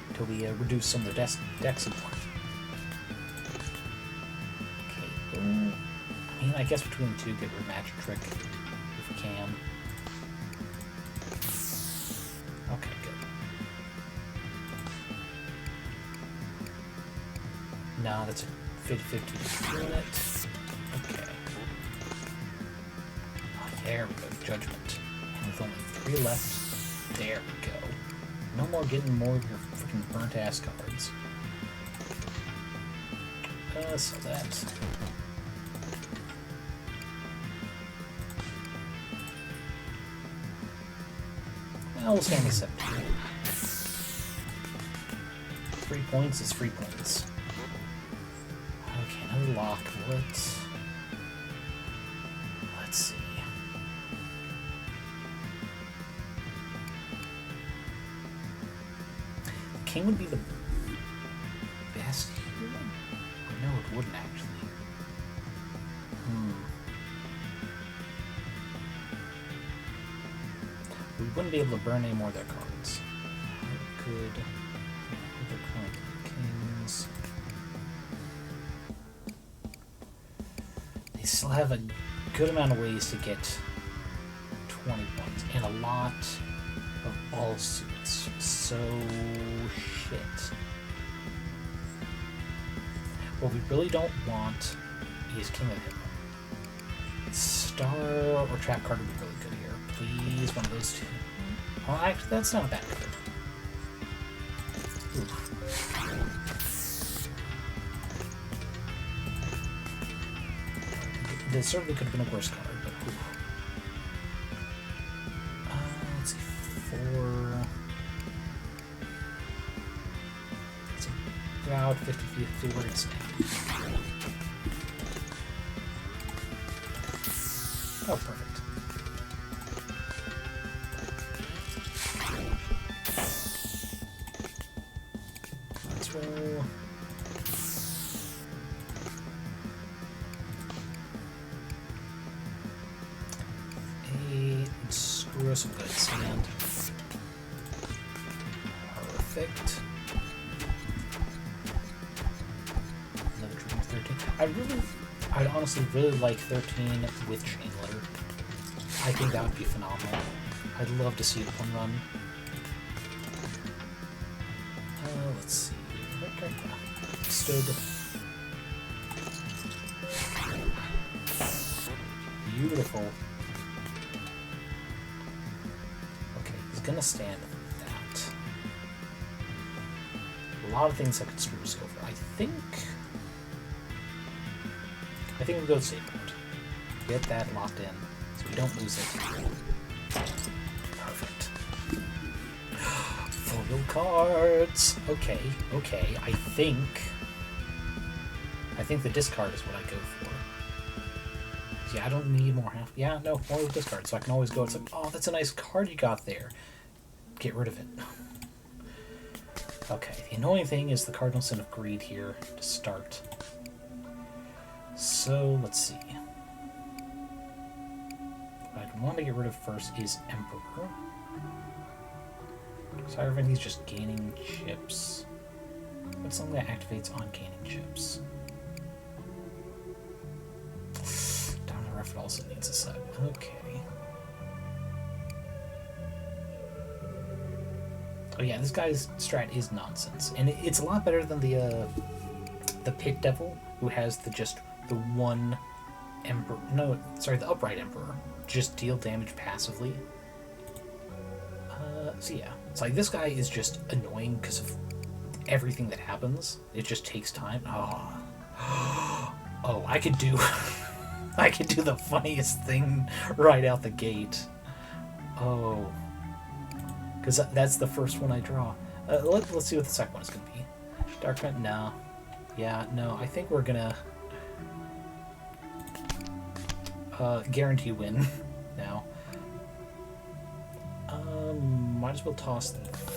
until we reduce some of the deck support. Okay, I mean, I guess between the two, get rid of Magic Trick if we can. Okay, good. No, that's a 50-50 unit. Okay. Oh, there we go, Judgment. And with only 3 left, there we go. No more getting more of your freaking burnt ass cards. So that. Well, we'll stand the 7. 3 points is 3 points. Okay, another lock. Let's see. King would be the best here? No, it wouldn't actually. We wouldn't be able to burn any more of their cards. How good are the current kings? They still have a good amount of ways to get 20 points, and a lot of all suits. So shit. What we really don't want is King of Hero. Star or Trap card would be really good here. Please, one of those two. Well, actually, that's not that good. Oof. This certainly could have been a worse card, but oof. out 50-50 where it's staying. Oh, perfect. Let's roll. Screw us, I'm going to stand. Perfect. Another triple 13. I'd honestly really like 13 with chain letter. I think that would be phenomenal. I'd love to see it one run. Let's see. Okay. Stood. Beautiful. Okay, he's gonna stand that. A lot of things that could screw us over. I think we'll go safe mode. Get that locked in so we don't lose it. Perfect. Foil cards. Okay. I think the discard is what I go for. Yeah, I don't need more half. Yeah, no, more with discard, so I can always go. It's like, oh, that's a nice card you got there. Get rid of it. Okay, the annoying thing is the Cardinal Sin of Greed here to start. So, let's see. What I want to get rid of first is Emperor. So Ivan, he's just gaining chips. What's something that activates on gaining chips? Down the ref, it also needs a set. Okay. Oh yeah, this guy's strat is nonsense, and it's a lot better than the Pit Devil, who has the one Emperor. No, sorry, the Upright Emperor. Just deal damage passively. So yeah, it's like this guy is just annoying because of everything that happens. It just takes time. Oh, I could do the funniest thing right out the gate. Oh, because that's the first one I draw. Let's see what the second one is going to be. Darkman, no. Yeah, no, I think we're gonna guarantee win now. Might as well toss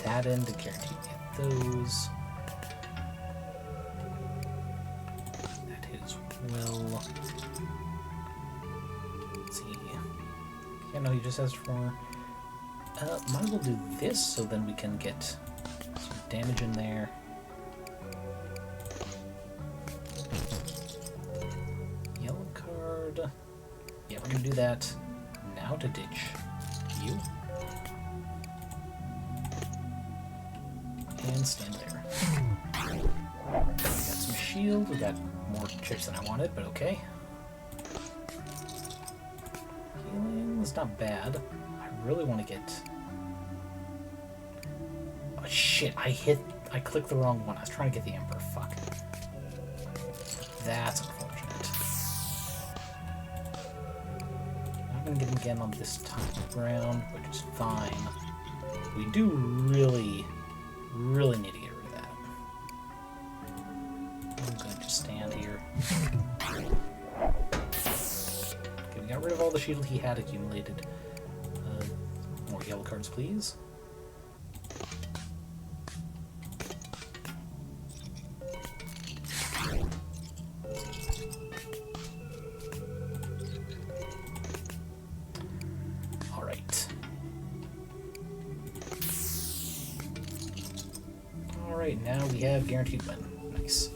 that in to guarantee get those. That hit as well. Let's see. Yeah, no, he just has 4. Might as well do this so then we can get some damage in there. Yellow card. Yeah, we're gonna do that now to ditch you. And stand there. We got some shield. We got more chips than I wanted, but okay. Healing is not bad. I really want to get... Oh shit, I clicked the wrong one. I was trying to get the Emperor. Fuck. That's unfortunate. I'm gonna get him again on this time round, which is fine. We do really need to get rid of that. I'm going to just stand here. Okay, we got rid of all the shield he had accumulated. More yellow cards, please. Alright, now we have guaranteed win. Nice.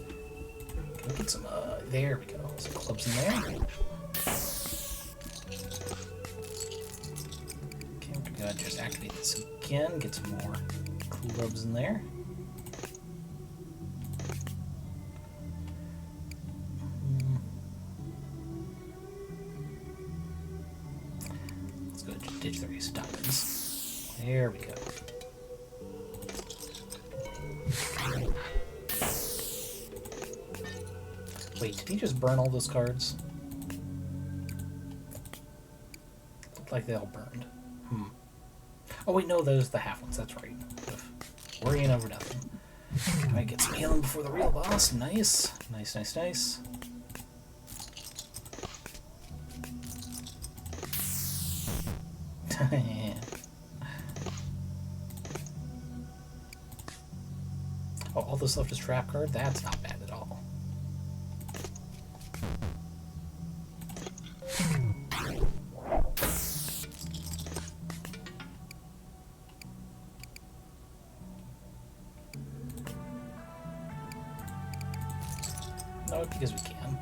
Can we get some, there we go. Some clubs in there. Okay, we're gonna just activate this again, get some more clubs in there. Let's go and ditch the race of diamonds. There we go. Wait, did he just burn all those cards? Looked like they all burned. Oh wait, no, those are the half ones, that's right. Worrying over nothing. Alright, get some healing before the real boss. Nice. Nice, nice, nice. Oh, all this left is trap card? That's not bad at all. No, because we can.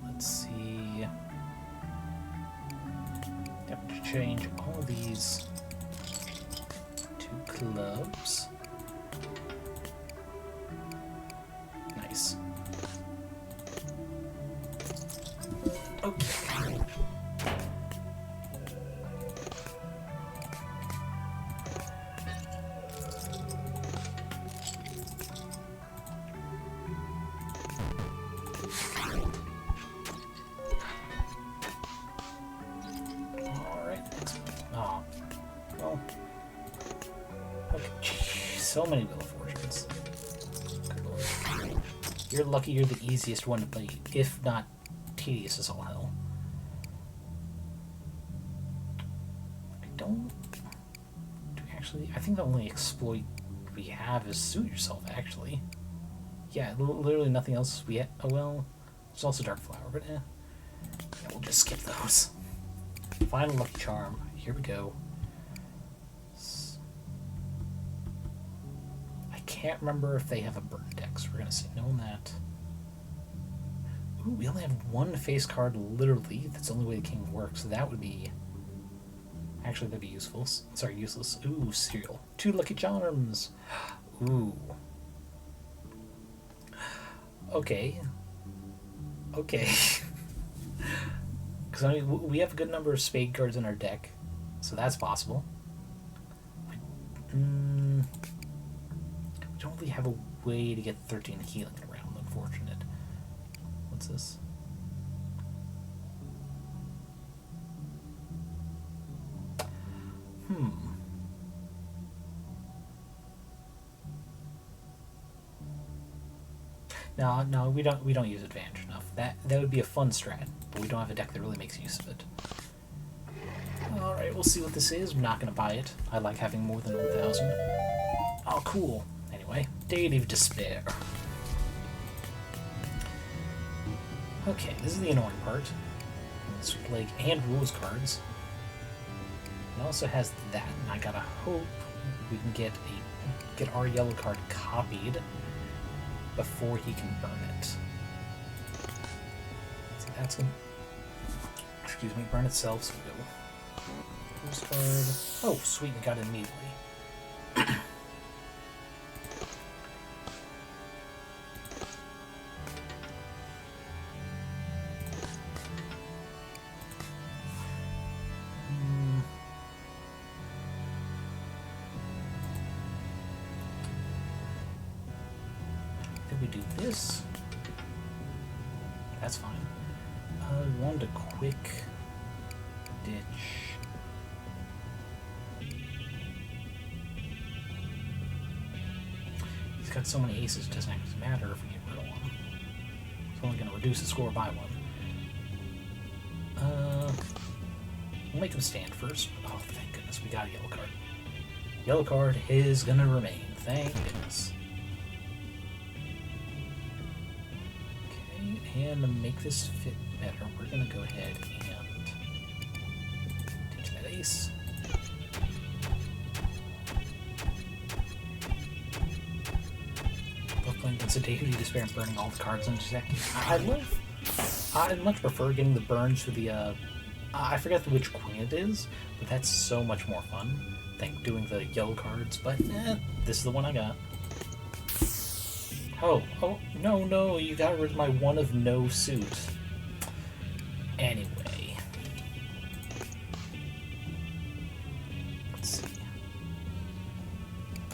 Let's see. Have to change all of these to clubs. Nice. Okay. So many Wheel of Fortunes. You're lucky you're the easiest one to beat, if not tedious as all hell. I think the only exploit we have is Suit Yourself, actually. Yeah, literally nothing else we have. Oh, well, there's also Dark Flower, but yeah, we'll just skip those. Final Lucky Charm. Here we go. Can't remember if they have a burn deck, so we're gonna say no on that. Ooh, we only have one face card, literally. That's the only way the king works, so that would be... Actually, that'd be useful. Sorry, useless. Ooh, cereal. 2 Lucky Charms! Ooh. Okay. Okay. Because, I mean, we have a good number of spade cards in our deck, so that's possible. Don't really have a way to get 13 healing around. Unfortunate. What's this? No, we don't use advantage enough. That would be a fun strat, but we don't have a deck that really makes use of it. All right, we'll see what this is. I'm not gonna buy it. I like having more than 1,000. Oh, cool. Anyway, Deity of Despair. Okay, this is the annoying part. It's like and rules cards. It also has that, and I gotta hope we can get our yellow card copied before he can burn it. So that's gonna, excuse me, burn itself. So we go rules card. Oh, sweet, we got it immediately. We do this. That's fine. I want a quick ditch. He's got so many aces, it doesn't actually matter if we get rid of one. It's only going to reduce the score by 1. We'll make him stand first. Oh, thank goodness, we got a yellow card. Yellow card is going to remain. Thank goodness. And to make this fit better, we're going to go ahead and teach that ace. Both playing against a Deity of Despair and burning all the cards in his deck. I'd much prefer getting the burns for the, I forget which queen it is, but that's so much more fun than doing the yellow cards, but this is the one I got. Oh, no, you got rid of my one of no suit. Anyway. Let's see.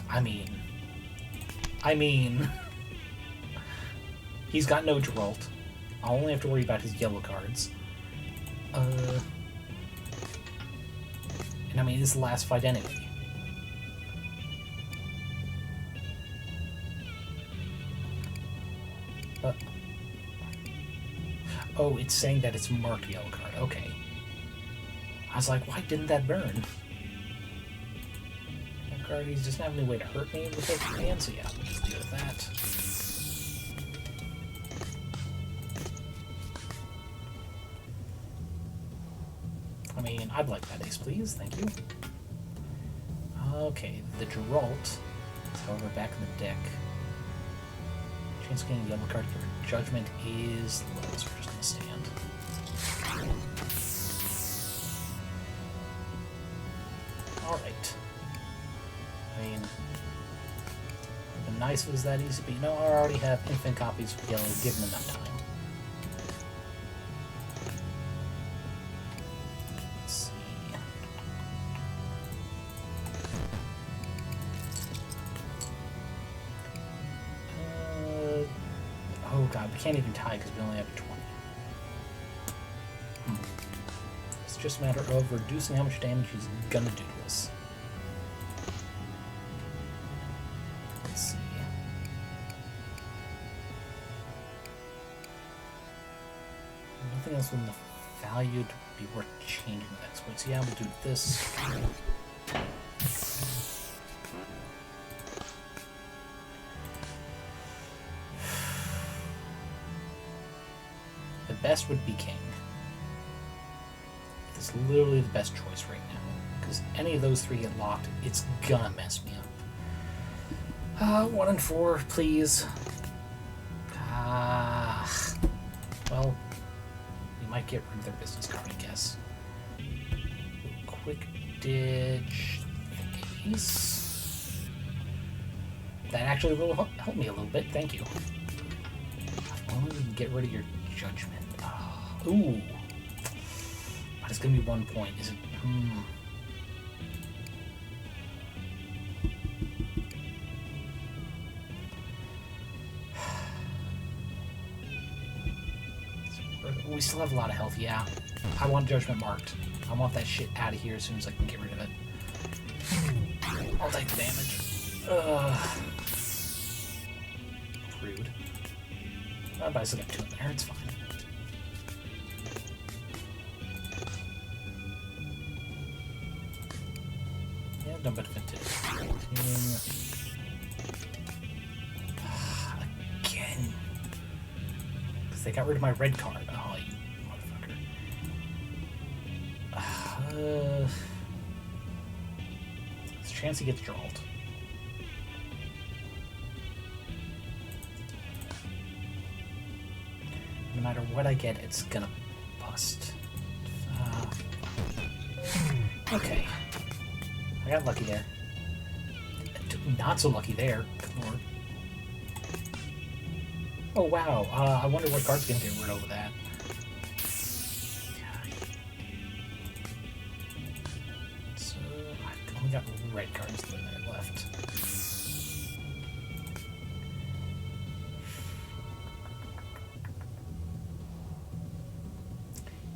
I mean... He's got no Geralt. I'll only have to worry about his yellow cards. And I mean, this is the last fight anyway. But oh, it's saying that it's marked yellow card. Okay. I was like, why didn't that burn? That card, he doesn't have any way to hurt me with his hand, so yeah, we'll just deal with that. I mean, I'd like that ace, please. Thank you. Okay, the Geralt is, however, back in the deck. Chance of getting a yellow card for Judgment is low, so we're just going to stand. Alright. I mean, it'd been nice if it was that easy, but you know, I already have infinite copies of yellow, given enough time. Oh god, we can't even tie because we only have 20. It's just a matter of reducing how much damage he's gonna do to us. Let's see. Nothing else with enough value to be worth changing the next point. So yeah, we'll do this. Best would be king. It's literally the best choice right now, because any of those three get locked, it's gonna mess me up. 1 and 4, please. Well, we might get rid of their business card, I guess. Quick ditch the ace. That actually will help me a little bit. Thank you. If only we can get rid of your Judgment. Ooh. But it's gonna be 1 point. Is it? We still have a lot of health, yeah. I want Judgment marked. I want that shit out of here as soon as I can get rid of it. I'll take the damage. Rude. But I still got 2 in there, it's fine. Yeah, don't benefit it. Again. Because they got rid of my red card. Oh, you motherfucker. There's a chance he gets Geralt. No matter what I get, it's gonna bust. Okay. I got lucky there. Not so lucky there. Good lord. Oh wow, I wonder what card's gonna get rid of that. So, I've only got red cards there left.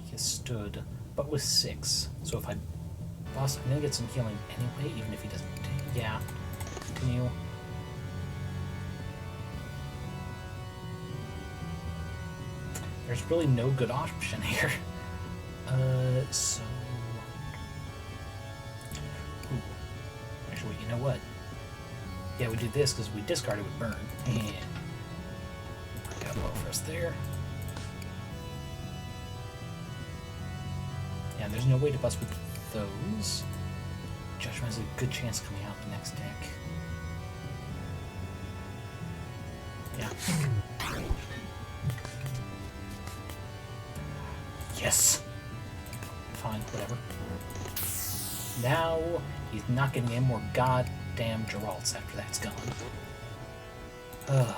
He has stood, but with 6. So if I bust, I'm gonna get some healing anyway, even if he doesn't. Yeah. Continue. There's really no good option here. So... Ooh. Actually, you know what? Yeah, we do this because we discard it with burn. And... Got low for us there. Yeah, there's no way to bust with those. Judgment has a good chance coming out in the next deck. Yeah. Yes! Fine, whatever. Now, he's not getting any more goddamn Geralts after that's gone. Ugh.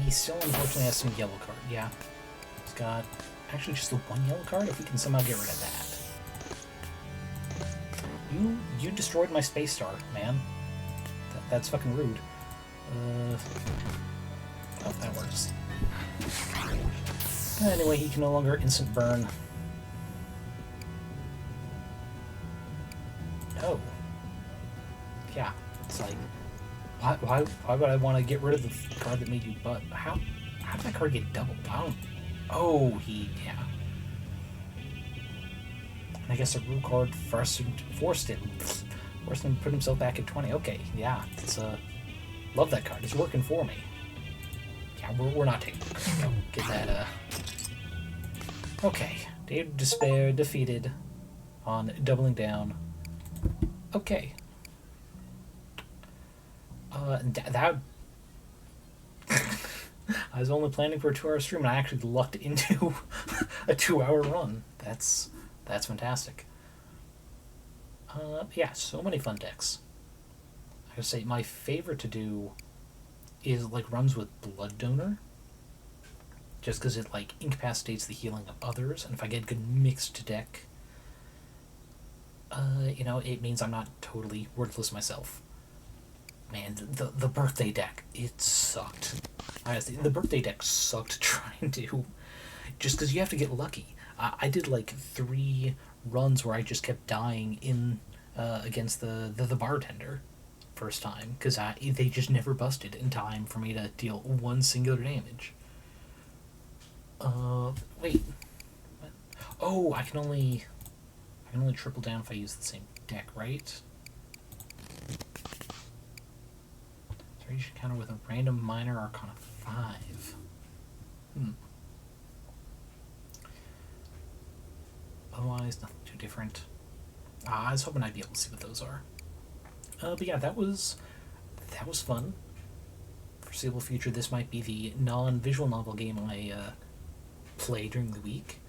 He still unfortunately has some yellow card, yeah. He's got actually just the 1 yellow card, if we can somehow get rid of that. You destroyed my space star, man. That's fucking rude. Oh, that works. Anyway, he can no longer instant burn. No. Yeah, It's like, why would I want to get rid of the card that made you butt? How did that card get doubled? I don't. Oh, yeah. And I guess a rule card forced him to put himself back at 20. Okay, yeah, it's love that card. It's working for me. Yeah, we're not taking it. No, get that. Okay, Day of Despair defeated on doubling down. Okay. That I was only planning for a 2-hour stream, and I actually lucked into a 2-hour run. That's fantastic. Yeah, so many fun decks. I gotta say, my favorite to do is like runs with Blood Donor, just because it like incapacitates the healing of others, and if I get a good mixed deck, it means I'm not totally worthless myself. Man, the birthday deck, it sucked. Honestly, the birthday deck sucked trying to, just because you have to get lucky. I did like 3 runs where I just kept dying in against the bartender first time, because they just never busted in time for me to deal 1 singular damage. Wait. What? Oh, I can only triple down if I use the same deck, right? You should counter with a random minor Arcana 5. Otherwise, nothing too different. I was hoping I'd be able to see what those are. But yeah, that was fun. Foreseeable future, this might be the non-visual novel game I play during the week.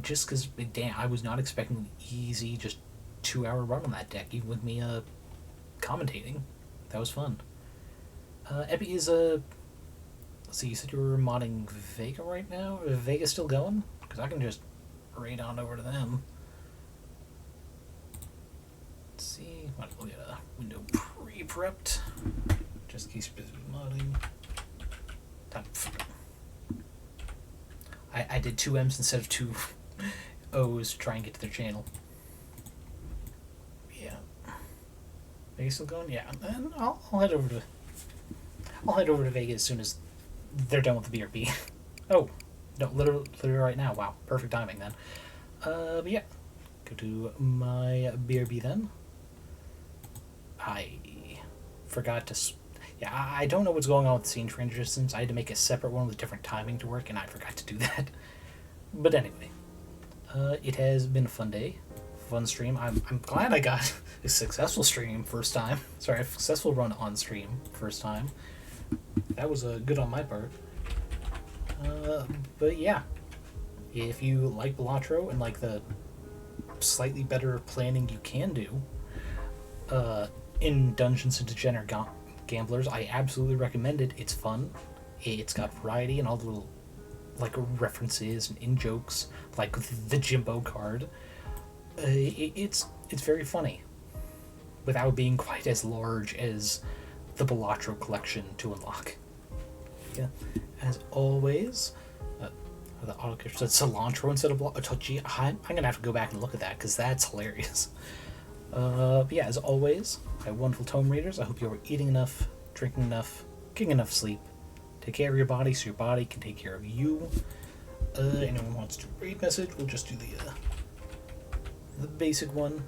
Just because, damn, I was not expecting an easy, just 2-hour run on that deck, even with me commentating. That was fun. Epi is let's see, you said you were modding Vega right now? Is Vega still going? Because I can just raid on over to them. Let's see. Might as well get a window pre-prepped. Just in case you're busy with modding. I did 2 M's instead of 2 O's to try and get to their channel. Yeah. Vegas still going? Yeah. And I'll head over to Vegas as soon as they're done with the BRB. Oh, no, literally right now. Wow, perfect timing then. But yeah, go to my BRB then. I forgot to. Yeah, I don't know what's going on with the scene transitions. I had to make a separate one with different timing to work, and I forgot to do that. But anyway, it has been a fun day, fun stream. I'm glad I got a successful stream first time. Sorry, a successful run on stream first time. That was good on my part. But yeah, if you like Balatro and like the slightly better planning you can do in Dungeons and Degenerate Gamblers, I absolutely recommend it. It's fun. It's got variety and all the little like references and in-jokes, like the Jimbo card. It's very funny without being quite as large as the Balatro collection to unlock. Yeah, as always, the auto said cilantro instead of gee, I'm gonna have to go back and look at that because that's hilarious. But yeah, as always, my wonderful tome readers, I hope you're eating enough, drinking enough, getting enough sleep. Take care of your body so your body can take care of you. Anyone wants to read message, we'll just do the basic one.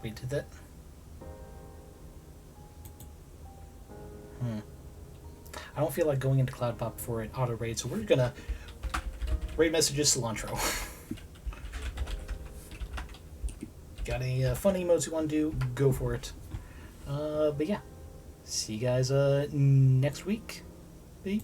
Wait, did that? I don't feel like going into Cloud Pop for an auto raid, so we're gonna raid messages cilantro. Got any fun emotes you want to do? Go for it. But yeah, see you guys next week. Bye.